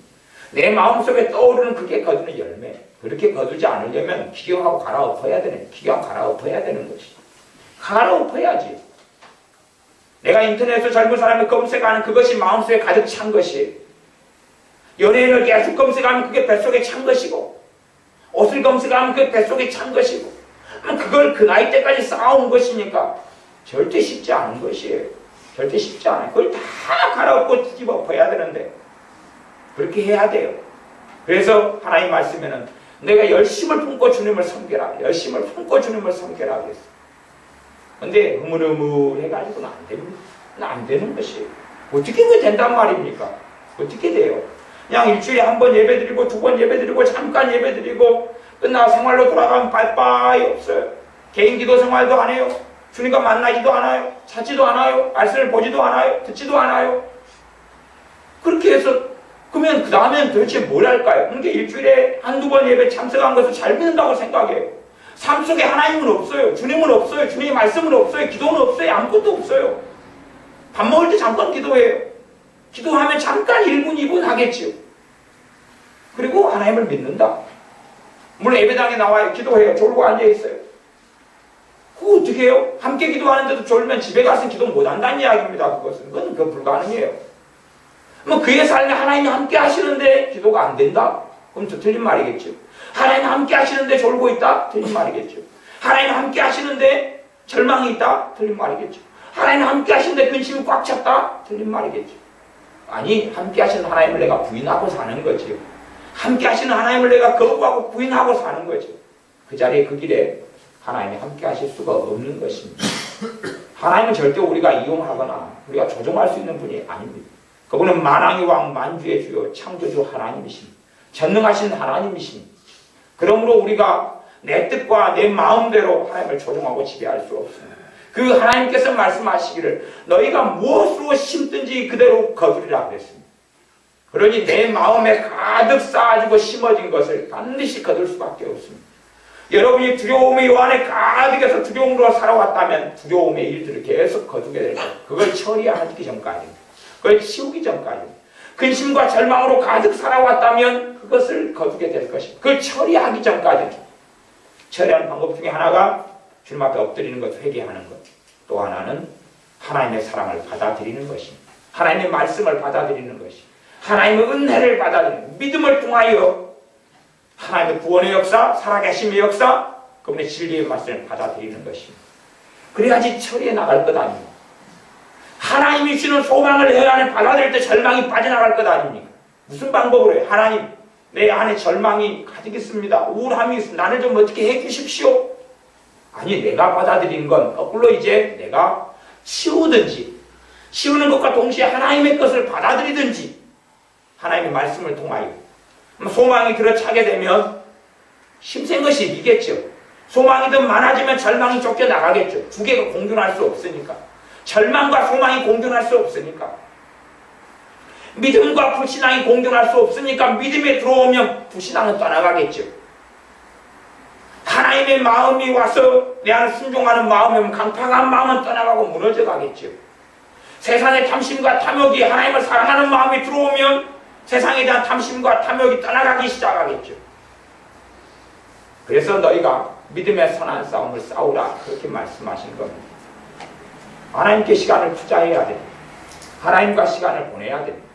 내 마음속에 떠오르는 그게 거두는 열매. 그렇게 거두지 않으려면 기경하고 갈아엎어야 되는, 기경 갈아엎어야 되는 것이. 갈아엎어야지. 내가 인터넷에서 젊은 사람이 검색하는 그것이 마음속에 가득 찬 것이. 연예인을 계속 검색하면 그게 뱃속에 찬 것이고, 옷을 검색하면 그게 뱃속에 찬 것이고, 그걸 그 나이 때까지 쌓아온 것이니까 절대 쉽지 않은 것이에요. 절대 쉽지 않아요. 그걸 다 갈아엎고 뒤집어 엎어야 되는데 그렇게 해야 돼요. 그래서 하나님 말씀에는 내가 열심을 품고 주님을 섬겨라. 열심을 품고 주님을 섬겨라 그랬어요. 근데 흐물흐물해가지고는 안 됩니다. 안 되는 것이에요. 어떻게 그게 된단 말입니까? 어떻게 돼요? 그냥 일주일에 한 번 예배 드리고 두 번 예배 드리고 잠깐 예배 드리고 끝나고 생활로 돌아가면 빠이빠이 없어요. 개인 기도 생활도 안 해요. 주님과 만나지도 않아요. 찾지도 않아요. 말씀을 보지도 않아요. 듣지도 않아요. 그렇게 해서 그러면 그 다음엔 도대체 뭘 할까요? 그러니까 일주일에 한두 번 예배 참석한 것을 잘 믿는다고 생각해요. 삶 속에 하나님은 없어요. 주님은 없어요. 주님의 말씀은 없어요. 기도는 없어요. 아무것도 없어요. 밥 먹을 때 잠깐 기도해요. 기도하면 잠깐 1분, 2분 하겠지요. 그리고 하나님을 믿는다. 물론 예배당에 나와요. 기도해요. 졸고 앉아있어요. 그거 어떻게 해요? 함께 기도하는데도 졸면 집에 가서 기도 못한다는 이야기입니다. 그건 불가능해요. 뭐 그의 삶에 하나님이 함께 하시는데 기도가 안 된다? 그럼 또 틀린 말이겠죠. 하나님 함께 하시는데 졸고 있다? 틀린 말이겠죠. 하나님 함께 하시는데 절망이 있다? 틀린 말이겠죠. 하나님 함께 하시는데 근심이 꽉 찼다? 틀린 말이겠죠. 아니, 함께 하시는 하나님을 내가 부인하고 사는 거지요. 함께 하시는 하나님을 내가 거부하고 부인하고 사는 거죠. 그 자리에 그 길에 하나님이 함께 하실 수가 없는 것입니다. 하나님은 절대 우리가 이용하거나 우리가 조종할 수 있는 분이 아닙니다. 그분은 만왕의 왕 만주의 주요 창조주 하나님이십니다. 전능하신 하나님이십니다. 그러므로 우리가 내 뜻과 내 마음대로 하나님을 조종하고 지배할 수 없습니다. 그 하나님께서 말씀하시기를 너희가 무엇으로 심든지 그대로 거두리라 그랬습니다. 그러니 내 마음에 가득 쌓아지고 심어진 것을 반드시 거둘 수밖에 없습니다. 여러분이 두려움의 요 안에 가득해서 두려움으로 살아왔다면 두려움의 일들을 계속 거두게 될 거예요. 그걸 처리하기 전까지입니다. 그걸 치우기 전까지입니다. 근심과 절망으로 가득 살아왔다면 그것을 거두게 될 것입니다. 그걸 처리하기 전까지는. 처리하는 방법 중에 하나가 주님 앞에 엎드리는 것, 회개하는 것. 또 하나는 하나님의 사랑을 받아들이는 것입니다. 하나님의 말씀을 받아들이는 것입니다. 하나님의 은혜를 받아들이는 믿음을 통하여 하나님의 구원의 역사, 살아계심의 역사, 그분의 진리의 말씀을 받아들이는 것입니다. 그래야지 처리해 나갈 것 아닙니까? 하나님이 주는 소망을 내 안에 받아들일 때 절망이 빠져나갈 것 아닙니까? 무슨 방법으로 해요? 하나님, 내 안에 절망이 가득 있습니다. 우울함이 있습니다. 나를 좀 어떻게 해 주십시오. 아니, 내가 받아들인 건 거꾸로 이제 내가 치우든지, 치우는 것과 동시에 하나님의 것을 받아들이든지 하나님의 말씀을 통하여. 소망이 들어차게 되면 힘센 것이 이기겠죠. 소망이 더 많아지면 절망이 쫓겨나가겠죠. 두 개가 공존할 수 없으니까. 절망과 소망이 공존할 수 없으니까. 믿음과 불신앙이 공존할 수 없으니까 믿음에 들어오면 불신앙은 떠나가겠죠. 하나님의 마음이 와서 내 안에 순종하는 마음이면 강팍한 마음은 떠나가고 무너져 가겠죠. 세상의 탐심과 탐욕이 하나님을 사랑하는 마음이 들어오면 세상에 대한 탐심과 탐욕이 떠나가기 시작하겠죠. 그래서 너희가 믿음의 선한 싸움을 싸우라 그렇게 말씀하신 겁니다. 하나님께 시간을 투자해야 됩니다. 하나님과 시간을 보내야 됩니다.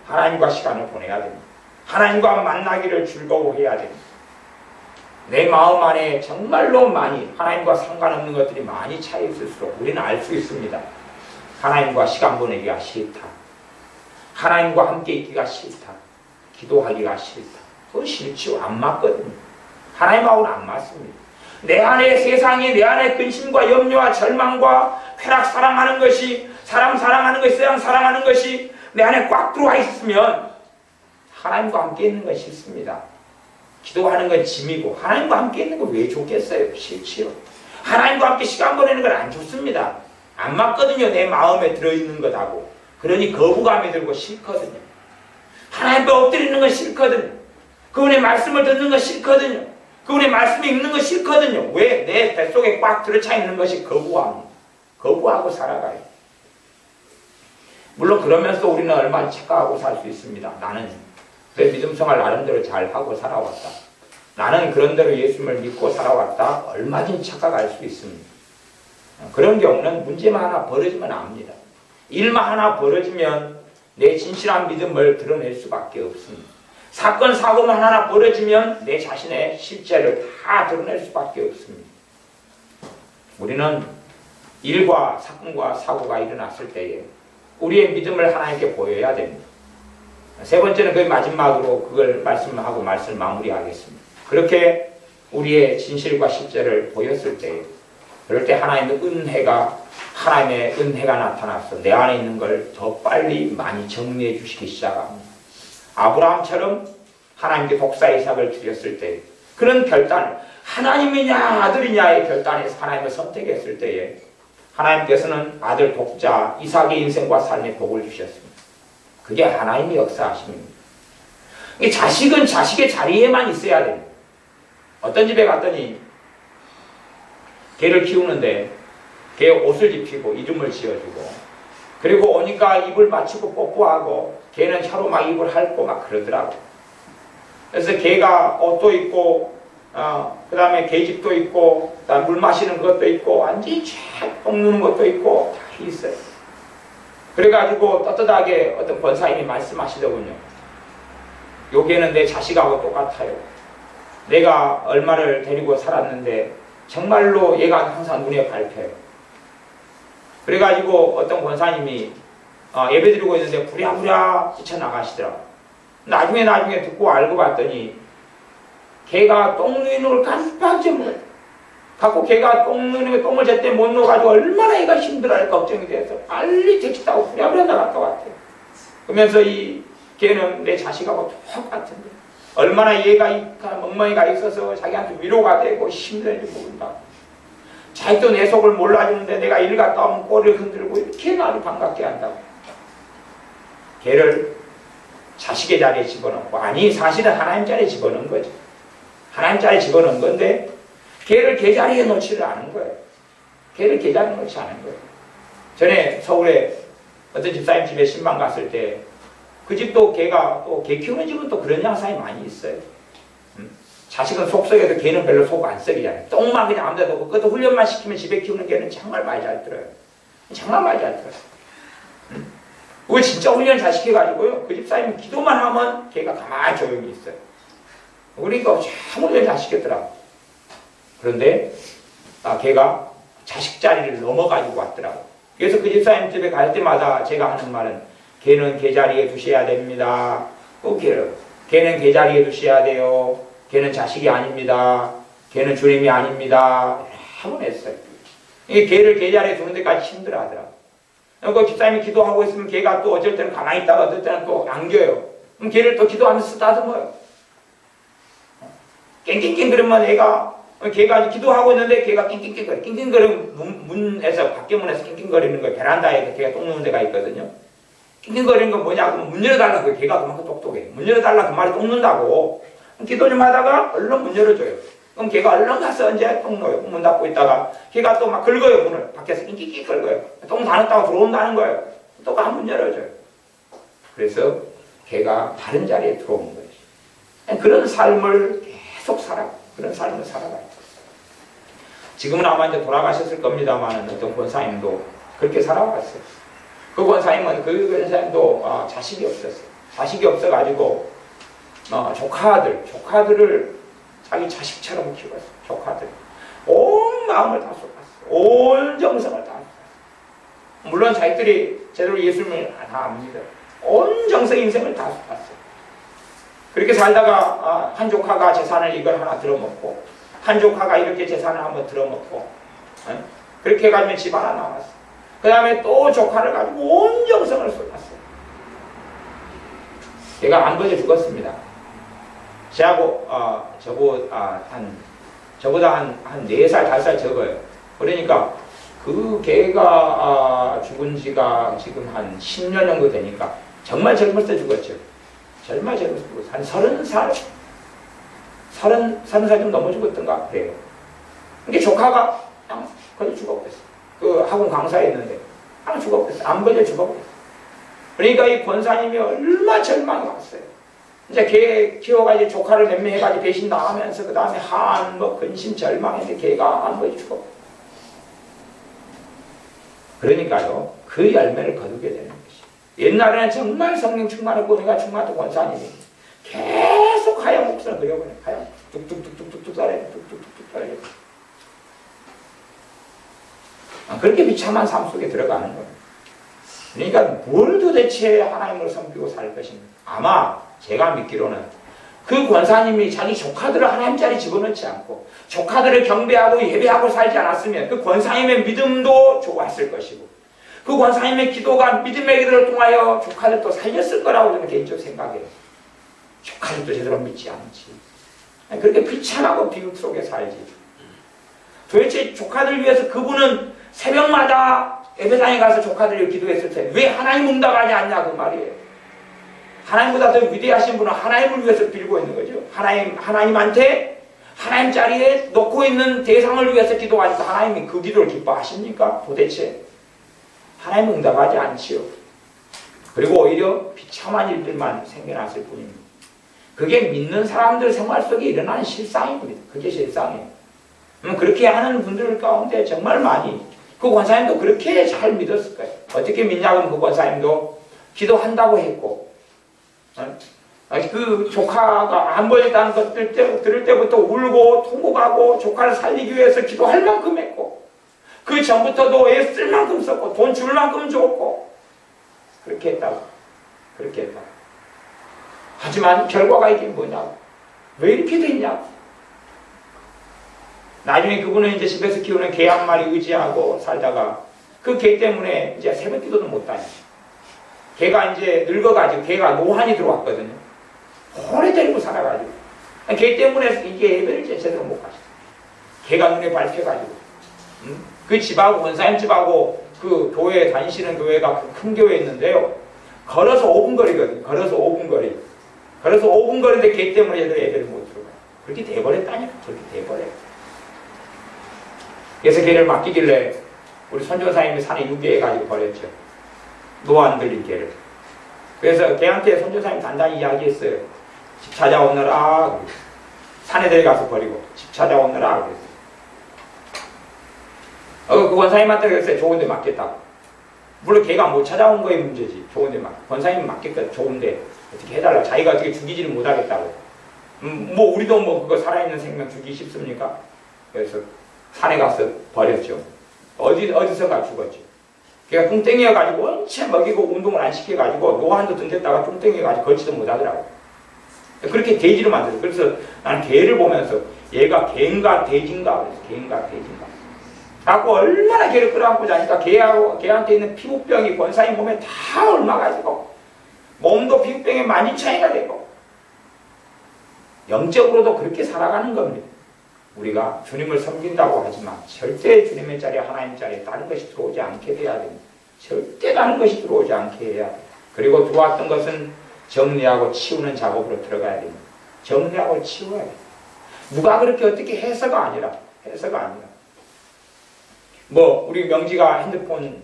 하나님과 시간을 보내야 됩니다. 하나님과 만나기를 즐거워해야 됩니다. 내 마음 안에 정말로 많이 하나님과 상관없는 것들이 많이 차 있을수록 우리는 알 수 있습니다. 하나님과 시간 보내기가 싫다. 하나님과 함께 있기가 싫다. 기도하기가 싫다. 그건 싫지요. 안 맞거든요. 하나님하고는 안 맞습니다. 내 안에 세상이 내 안에 근심과 염려와 절망과 쾌락 사랑하는 것이 사람 사랑하는 것이 세상 사랑하는 것이 내 안에 꽉 들어와 있으면 하나님과 함께 있는 건 싫습니다. 기도하는 건 짐이고 하나님과 함께 있는 건 왜 좋겠어요? 싫지요. 하나님과 함께 시간 보내는 건 안 좋습니다. 안 맞거든요. 내 마음에 들어있는 것하고. 그러니 거부감이 들고 싫거든요. 하나님 앞에 엎드리는 건 싫거든요. 그분의 말씀을 듣는 건 싫거든요. 그분의 말씀이 읽는 건 싫거든요. 왜? 내 뱃속에 꽉 들어차 있는 것이 거부함. 거부하고 살아가요. 물론 그러면서 우리는 얼마나 착각하고 살 수 있습니다. 나는 그래 믿음 생활 나름대로 잘하고 살아왔다. 나는 그런대로 예수님을 믿고 살아왔다. 얼마든지 착각할 수 있습니다. 그런 경우는 문제만 하나 벌어지면 압니다. 일만 하나 벌어지면 내 진실한 믿음을 드러낼 수밖에 없습니다. 사건 사고만 하나 벌어지면 내 자신의 실제를 다 드러낼 수밖에 없습니다. 우리는 일과 사건과 사고가 일어났을 때에 우리의 믿음을 하나님께 보여야 됩니다. 세 번째는 그 마지막으로 그걸 말씀하고 말씀을 마무리하겠습니다. 그렇게 우리의 진실과 실제를 보였을 때 그럴 때 하나님의 은혜가 나타나서 내 안에 있는 걸 더 빨리 많이 정리해 주시기 시작합니다. 아브라함처럼 하나님께 독사 이삭을 드렸을 때 그런 결단을 하나님이냐 아들이냐의 결단에서 하나님을 선택했을 때에 하나님께서는 아들 독자 이삭의 인생과 삶에 복을 주셨습니다. 그게 하나님의 역사하심입니다. 자식은 자식의 자리에만 있어야 됩니다. 어떤 집에 갔더니 개를 키우는데 개 옷을 입히고 이름을 지어주고 그리고 오니까 입을 맞추고 뽀뽀하고 개는 혀로 막 입을 핥고 막 그러더라고. 그래서 개가 옷도 있고 그 다음에 개집도 있고 그다음에 물 마시는 것도 있고 완전히 쫙 누는 것도 있고 다 있어요. 그래가지고 떳떳하게 어떤 권사님이 말씀하시더군요. 요 개는 내 자식하고 똑같아요. 내가 얼마를 데리고 살았는데 정말로 얘가 항상 눈에 밟혀요. 그래가지고 어떤 권사님이 예배 드리고 있는데 부랴부랴 뛰쳐나가시더라고요. 나중에 듣고 알고 봤더니 개가 똥 누이는 걸 깜빡 못해. 갖고 개가 똥 누이는 거 똥을 제때 못 넣어가지고 얼마나 얘가 힘들어할 걱정이 돼서 빨리 택시 타고 부랴부랴 나갔다 왔대요. 그러면서 이 개는 내 자식하고 똑같은데 얼마나 얘가 멍멍이가 있어서 자기한테 위로가 되고 힘들지 모른다. 자기도 내 속을 몰라주는데 내가 일 갔다 오면 꼬리를 흔들고 이렇게 나를 반갑게 한다고. 걔를 자식의 자리에 집어넣고 아니 사실은 하나님 자리에 집어넣은 거죠. 하나님 자리에 집어넣은 건데 걔를 걔 자리에 놓지를 않은 거예요. 걔를 걔 자리에 놓지 않은 거예요. 전에 서울에 어떤 집사님 집에 신방 갔을 때 그 집도 걔가 또 개 키우는 집은 또 그런 양상이 많이 있어요. 자식은 속 썩여도 걔는 별로 속 안 썩이잖아요. 똥만 그냥 아무데나 놓고 그것도 훈련만 시키면 집에 키우는 개는 정말 말 잘 들어요. 정말 말 잘 들어요. 그걸 진짜 훈련 잘 시켜가지고요. 그 집사님은 기도만 하면 걔가 가만히 조용히 있어요. 그러니까 참 훈련 잘 시켰더라고. 그런데 걔가 자식 자리를 넘어가지고 왔더라고. 그래서 그 집사님 집에 갈 때마다 제가 하는 말은 걔는 걔 자리에 두셔야 됩니다. 꼭 걔는 걔 자리에 두셔야 돼요. 걔는 자식이 아닙니다. 걔는 주님이 아닙니다. 한번 했어요. 걔를 걔 자리에 두는 데까지 힘들어 하더라고. 그 집사님이 기도하고 있으면 걔가 또 어쩔 때는 가만히 있다가 어쩔 때는 또 안겨요. 그럼 걔를 또 기도하면서 쓰다듬어요. 깽깽깽 그러면 걔가 이제 기도하고 있는데 걔가 깽깽깽거려. 깽깽거리면 문에서, 밖에 문에서 깽깽거리는 거예요. 베란다에 걔가 똥 누는 데가 있거든요. 낑낑거리는 건 뭐냐? 그러면 문 열어달라. 걔가 그만큼 똑똑해. 문 열어달라. 그 말이 똥 눈다고. 기도 좀 하다가 얼른 문 열어줘요. 그럼 걔가 얼른 가서 이제 똥 넣어요. 문 닫고 있다가 걔가 또 막 긁어요. 문을. 밖에서 낑낑낑 긁어요. 똥 다 넣었다가 들어온다는 거예요. 또 가 문 열어줘요. 그래서 걔가 다른 자리에 들어오는 거예요. 그런 삶을 계속 그런 삶을 살아가요. 지금은 아마 이제 돌아가셨을 겁니다만 어떤 권사님도 그렇게 살아왔어요. 그 권사님은 자식이 없었어요. 자식이 없어가지고 조카들을 자기 자식처럼 키웠어요. 조카들 온 마음을 다 쏟았어요. 온 정성을 다 쏟았어요. 물론 자기들이 제대로 예수님을 다 압니다. 온 정성 인생을 다 쏟았어요. 그렇게 살다가 한 조카가 재산을 이걸 하나 들어먹고 한 조카가 이렇게 재산을 한번 들어먹고 그렇게 해가지고 집 하나 남았어요. 그 다음에 또 조카를 가지고 온 정성을 쏟았어요. 걔가 안 버져 죽었습니다. 저보다 한 4살, 5살 적어요. 그러니까 걔가 죽은 지가 지금 한 10년 정도 되니까 정말 젊을 때 죽었죠. 정말 젊을 때 죽었어요. 한 30살 좀 넘어 죽었던가 그래요. 그러니까 조카가 그냥 거의 죽어버렸어요. 그 학원 강사였는데 그냥 죽어버렸어요. 안 버려 죽어버렸어요. 그러니까 이 권사님이 얼마나 절망이 왔어요. 이제 걔 키워가지고 조카를 몇 명 해가지고 배신 당하면서 그 다음에 근심 절망했는데 걔가 안 버려 죽어버렸어요. 그러니까요, 그 열매를 거두게 되는 것이. 옛날에는 정말 성령 충만했고 내가 충만했던 권사님이 계속 하얀 목선을 그려버려요. 하얀 뚝뚝뚝뚝뚝 달아요. 뚝뚝뚝뚝 달아요. 그렇게 비참한 삶 속에 들어가는 거예요. 그러니까 뭘 도대체 하나님을 섬기고 살 것인가. 아마 제가 믿기로는 그 권사님이 자기 조카들을 하나님 자리 집어넣지 않고 조카들을 경배하고 예배하고 살지 않았으면 그 권사님의 믿음도 좋았을 것이고 그 권사님의 기도가 믿음의 기도를 통하여 조카들도 살렸을 거라고 저는 개인적으로 생각해요. 조카들도 제대로 믿지 않지. 그렇게 비참하고 비극 속에 살지. 도대체 조카들 위해서 그분은 새벽마다 예배당에 가서 조카들이 기도했을 때 왜 하나님 응답하지 않냐 그 말이에요. 하나님보다 더 위대하신 분은 하나님을 위해서 빌고 있는 거죠. 하나님한테 하나님 자리에 놓고 있는 대상을 위해서 기도하니까 하나님이 그 기도를 기뻐하십니까? 도대체 하나님 응답하지 않지요. 그리고 오히려 비참한 일들만 생겨났을 뿐입니다. 그게 믿는 사람들 생활 속에 일어나는 실상입니다. 그게 실상이에요. 그렇게 하는 분들 가운데 정말 많이 그 권사님도 그렇게 잘 믿었을 거예요. 어떻게 믿냐면 그 권사님도 기도한다고 했고 그 조카가 안 보였다는 것들 들을 때부터 울고 통곡하고 조카를 살리기 위해서 기도할 만큼 했고 그 전부터도 애쓸 만큼 썼고 돈 줄 만큼 줬고 그렇게 했다고. 하지만 결과가 이게 뭐냐고. 왜 이렇게 됐냐고. 나중에 그분은 이제 집에서 키우는 개 한 마리 의지하고 살다가 그 개 때문에 이제 새벽 기도도 못 다녀. 개가 이제 늙어가지고 개가 노환이 들어왔거든요. 오래 데리고 살아가지고. 개 때문에 이게 예배를 제대로 못 가죠. 개가 눈에 밟혀가지고. 그 집하고 원사님 집하고 그 교회 다니시는 교회가 큰 교회 있는데요. 걸어서 5분 거리거든요. 걸어서 5분 거리인데 개 때문에 얘들 예배를 못 들어가요. 그렇게 돼버렸다니까. 그렇게 돼버려요. 그래서 개를 맡기길래 우리 선교사님이 산에 유배해가지고 버렸죠. 노안 들린 개를. 그래서 걔한테 선교사님이 단단히 이야기했어요. 집 찾아오느라 산에 데려가서 버리고 집 찾아오느라 그랬어요. 그 권사님한테 그랬어요. 좋은 데 맡겠다고. 물론 걔가 못 찾아온 거에 문제지. 좋은 데 권사님이 맡겠다. 좋은데 어떻게 해달라. 자기가 어떻게 죽이지를 못하겠다고. 우리도 그거 살아있는 생명 죽이기 쉽습니까? 그래서 산에 가서 버렸죠. 어디서가 죽었죠. 걔가 뚱땡이여가지고 원체 먹이고 운동을 안 시켜가지고 노안도 등겼다가 뚱땡이여가지고 걷지도 못하더라고. 그렇게 돼지로 만들어요. 그래서 나는 개를 보면서 얘가 개인가 돼지인가 그래서 개인가 돼지인가. 갖고 얼마나 개를 끌어안고 자니까 걔한테 있는 피부병이 권사님 몸에 다 옮아가지고 몸도 빅뱅에 만신창이가 되고 영적으로도 그렇게 살아가는 겁니다. 우리가 주님을 섬긴다고 하지만 절대 주님의 자리에 하나님 자리에 다른 것이 들어오지 않게 돼야 됩니다. 절대 다른 것이 들어오지 않게 해야 됩니다. 그리고 들어왔던 것은 정리하고 치우는 작업으로 들어가야 됩니다. 정리하고 치워야 됩니다. 누가 그렇게 어떻게 해서가 아니라 뭐 우리 명지가 핸드폰을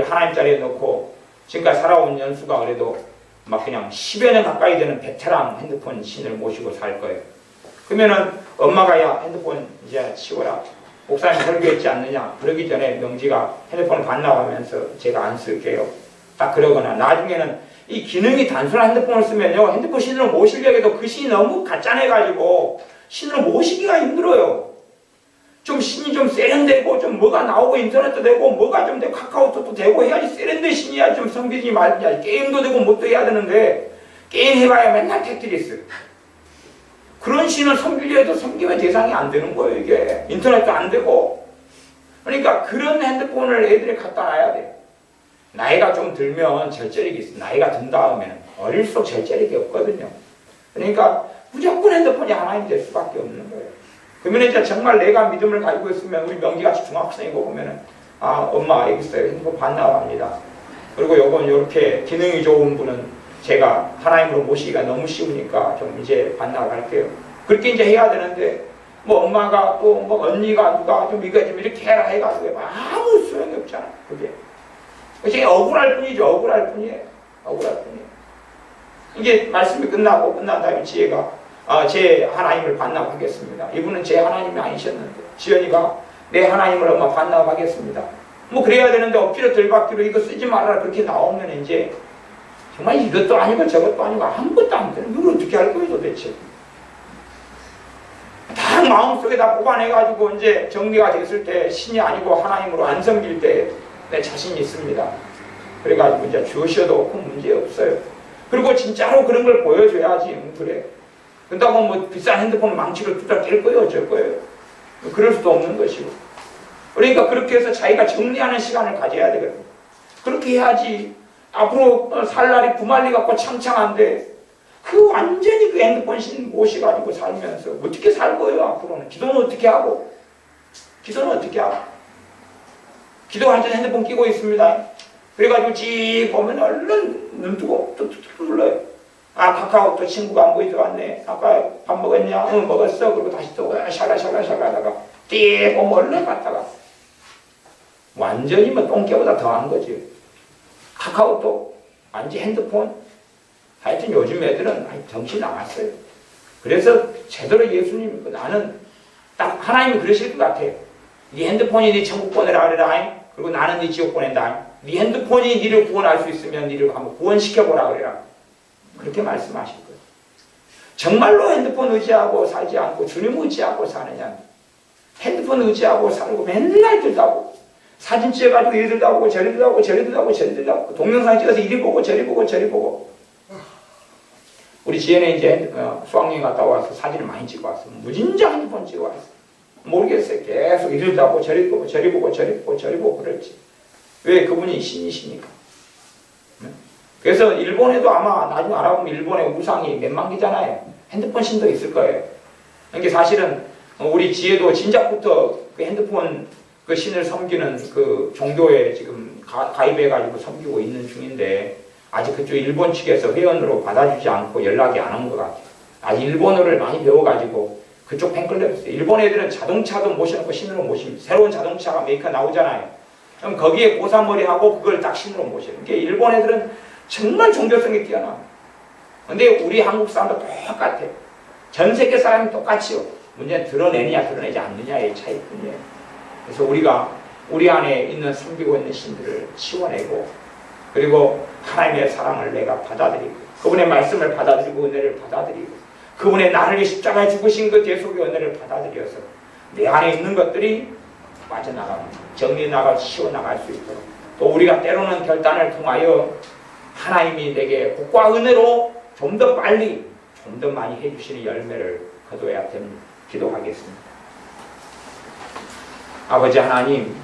하나님 자리에 놓고 지금까지 살아온 연수가 그래도 막 그냥 10여 년 가까이 되는 베테랑 핸드폰 신을 모시고 살 거예요. 그러면은 엄마가 야 핸드폰 이제 치워라. 목사님 설교했지 않느냐. 그러기 전에 명지가 핸드폰을 반납하면서 제가 안 쓸게요. 딱 그러거나 나중에는 이 기능이 단순한 핸드폰을 쓰면요. 핸드폰 신으로 모시려고 해도 그 신이 너무 가짠해가지고 신으로 모시기가 힘들어요. 좀 신이 좀 세련되고 좀 뭐가 나오고 인터넷도 되고 뭐가 좀 되고 카카오톡도 되고 해야지 세련된 신이야 좀 섬기지 말자. 게임도 되고 뭣도 해야 되는데 게임 해봐야 맨날 테트리스. 그런 신을 섬기려 해도 섬김의 대상이 안 되는 거예요. 이게 인터넷도 안 되고. 그러니까 그런 핸드폰을 애들이 갖다 놔야 돼. 나이가 좀 들면 절제력이 있어. 나이가 든 다음에는 어릴수록 절제력이 없거든요. 그러니까 무조건 핸드폰이 하나님 될 수밖에 없는 거예요. 그러면 이제 정말 내가 믿음을 가지고 있으면 우리 명기같이 중학생이고 보면은 아 엄마 여기 있어요. 핸드폰 반납합니다. 그리고 요건 이렇게 기능이 좋은 분은 제가 하나님으로 모시기가 너무 쉬우니까 좀 이제 반납할게요. 그렇게 이제 해야 되는데 뭐 엄마가 또 뭐 언니가 누가 좀 이거 좀 이렇게 해라 해가지고 아무 소용이 없잖아. 그게 그게 억울할 뿐이죠. 억울할 뿐이에요. 이게 말씀이 끝나고 끝난 다음에 지혜가 제 하나님을 반납하겠습니다. 이분은 제 하나님이 아니셨는데 지연이가 내 하나님을 엄마 반납하겠습니다. 뭐 그래야 되는데 엎드려 들박기로 이거 쓰지 말아라 그렇게 나오면 이제 정말 이것도 아니고 저것도 아니고 아무것도 안 되는 이걸 어떻게 할 거예요 도대체. 다 마음속에 다 뽑아내가지고 이제 정리가 됐을 때 신이 아니고 하나님으로 안 섬길 때 내 자신이 있습니다. 그래가지고 이제 주셔도 큰 문제 없어요. 그리고 진짜로 그런 걸 보여줘야지. 그래. 그렇다고 뭐 비싼 핸드폰 망치를 뚜다 댈 거예요 어쩔 거예요. 그럴 수도 없는 것이고. 그러니까 그렇게 해서 자기가 정리하는 시간을 가져야 되거든요. 그렇게 해야지 앞으로 살 날이 부말리 갖고 창창한데 그 완전히 그 핸드폰 신 모셔가지고 살면서 어떻게 살 거예요 앞으로는. 기도는 어떻게 하고 기도할 때 핸드폰 끼고 있습니다. 그래가지고 직 보면 얼른 눈 뜨고 툭툭툭 눌러요. 카카오톡 친구가 안 보이서 왔네. 아까 밥 먹었냐? 응 먹었어. 그리고 다시 또 샤라샤라샤라 하다가 띠 보면 얼른 갔다가 완전히 뭐 똥개보다 더한 거지. 카카오톡 완전 핸드폰 하여튼 요즘 애들은 정신 나갔어요. 그래서 제대로 예수님 나는 딱 하나님이 그러실 것 같아요. 네 핸드폰이 네 천국 보내라 그래라. 그리고 나는 네 지옥 보낸다. 네 핸드폰이 네를 구원할 수 있으면 네를 한번 구원시켜보라 그래라. 그렇게 말씀하실 거예요. 정말로 핸드폰 의지하고 살지 않고 주님 의지하고 사느냐. 핸드폰 의지하고 살고 맨날 들다고 사진 찍어가지고 이리 들다고 저리 들다고 동영상 찍어서 이리 보고 저리 보고 우리 지연이 이제 수학여행 갔다 와서 사진을 많이 찍어 왔어. 무진장 핸드폰 찍어 왔어. 모르겠어요. 계속 이리 들다고 저리 보고 그랬지. 왜? 그분이 신이시니까. 그래서 일본에도 아마 나중에 알아보면 일본의 우상이 몇만 개잖아요. 핸드폰 신도 있을 거예요. 그러니까 사실은 우리 지혜도 진작부터 그 핸드폰 그 신을 섬기는 그 종교에 지금 가입해가지고 섬기고 있는 중인데 아직 그쪽 일본 측에서 회원으로 받아주지 않고 연락이 안 온 것 같아요. 아직 일본어를 많이 배워가지고 그쪽 팬클럽이 있어요. 일본 애들은 자동차도 모셔놓고 신으로 모십니다. 새로운 자동차가 메이커 나오잖아요. 그럼 거기에 고사머리 하고 그걸 딱 신으로 모셔요. 그러니까 일본 애들은 정말 종교성이 뛰어나. 근데 우리 한국 사람도 똑같아. 전 세계 사람이 똑같이요. 문제는 드러내느냐 드러내지 않느냐의 차이뿐이에요. 그래서 우리가 우리 안에 있는 섬기고 있는 신들을 치워내고 그리고 하나님의 사랑을 내가 받아들이고 그분의 말씀을 받아들이고 은혜를 받아들이고 그분의 나를 위해 십자가에 죽으신 그 대속의 은혜를 받아들여서 내 안에 있는 것들이 빠져나가고 정리나가 치워나갈 수 있도록 또 우리가 때로는 결단을 통하여 하나님이 내게 복과 은혜로 좀 더 빨리 좀 더 많이 해주시는 열매를 거둬야 됩니다. 기도하겠습니다. 아버지 하나님,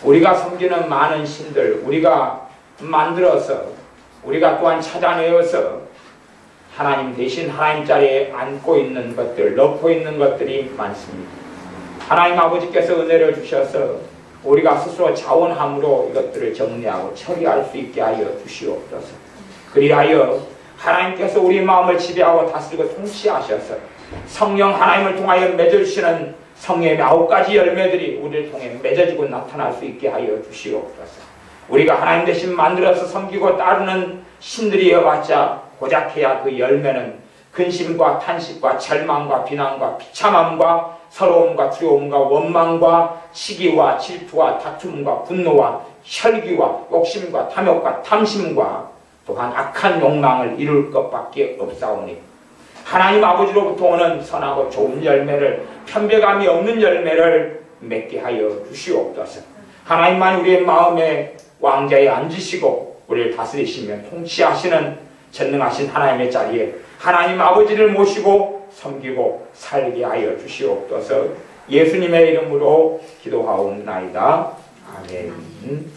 우리가 섬기는 많은 신들 우리가 만들어서 우리가 또한 찾아내어서 하나님 대신 하나님 자리에 앉고 있는 것들, 넣고 있는 것들이 많습니다. 하나님 아버지께서 은혜를 주셔서 우리가 스스로 자원함으로 이것들을 정리하고 처리할 수 있게 하여 주시옵소서. 그리하여 하나님께서 우리 마음을 지배하고 다스리고 통치하셔서 성령 하나님을 통하여 맺어주시는 성령의 9가지 열매들이 우리를 통해 맺어지고 나타날 수 있게 하여 주시옵소서. 우리가 하나님 대신 만들어서 섬기고 따르는 신들이어봤자 고작해야 그 열매는 근심과 탄식과 절망과 비난과 비참함과 서러움과 두려움과 원망과 시기와 질투와 다툼과 분노와 혈기와 욕심과 탐욕과 탐심과 또한 악한 욕망을 이룰 것밖에 없사오니 하나님 아버지로부터 오는 선하고 좋은 열매를 편배감이 없는 열매를 맺게 하여 주시옵소서. 하나님만 우리의 마음에 왕자에 앉으시고 우리를 다스리시며 통치하시는 전능하신 하나님의 자리에 하나님 아버지를 모시고 섬기고 살게 하여 주시옵소서. 예수님의 이름으로 기도하옵나이다. 아멘.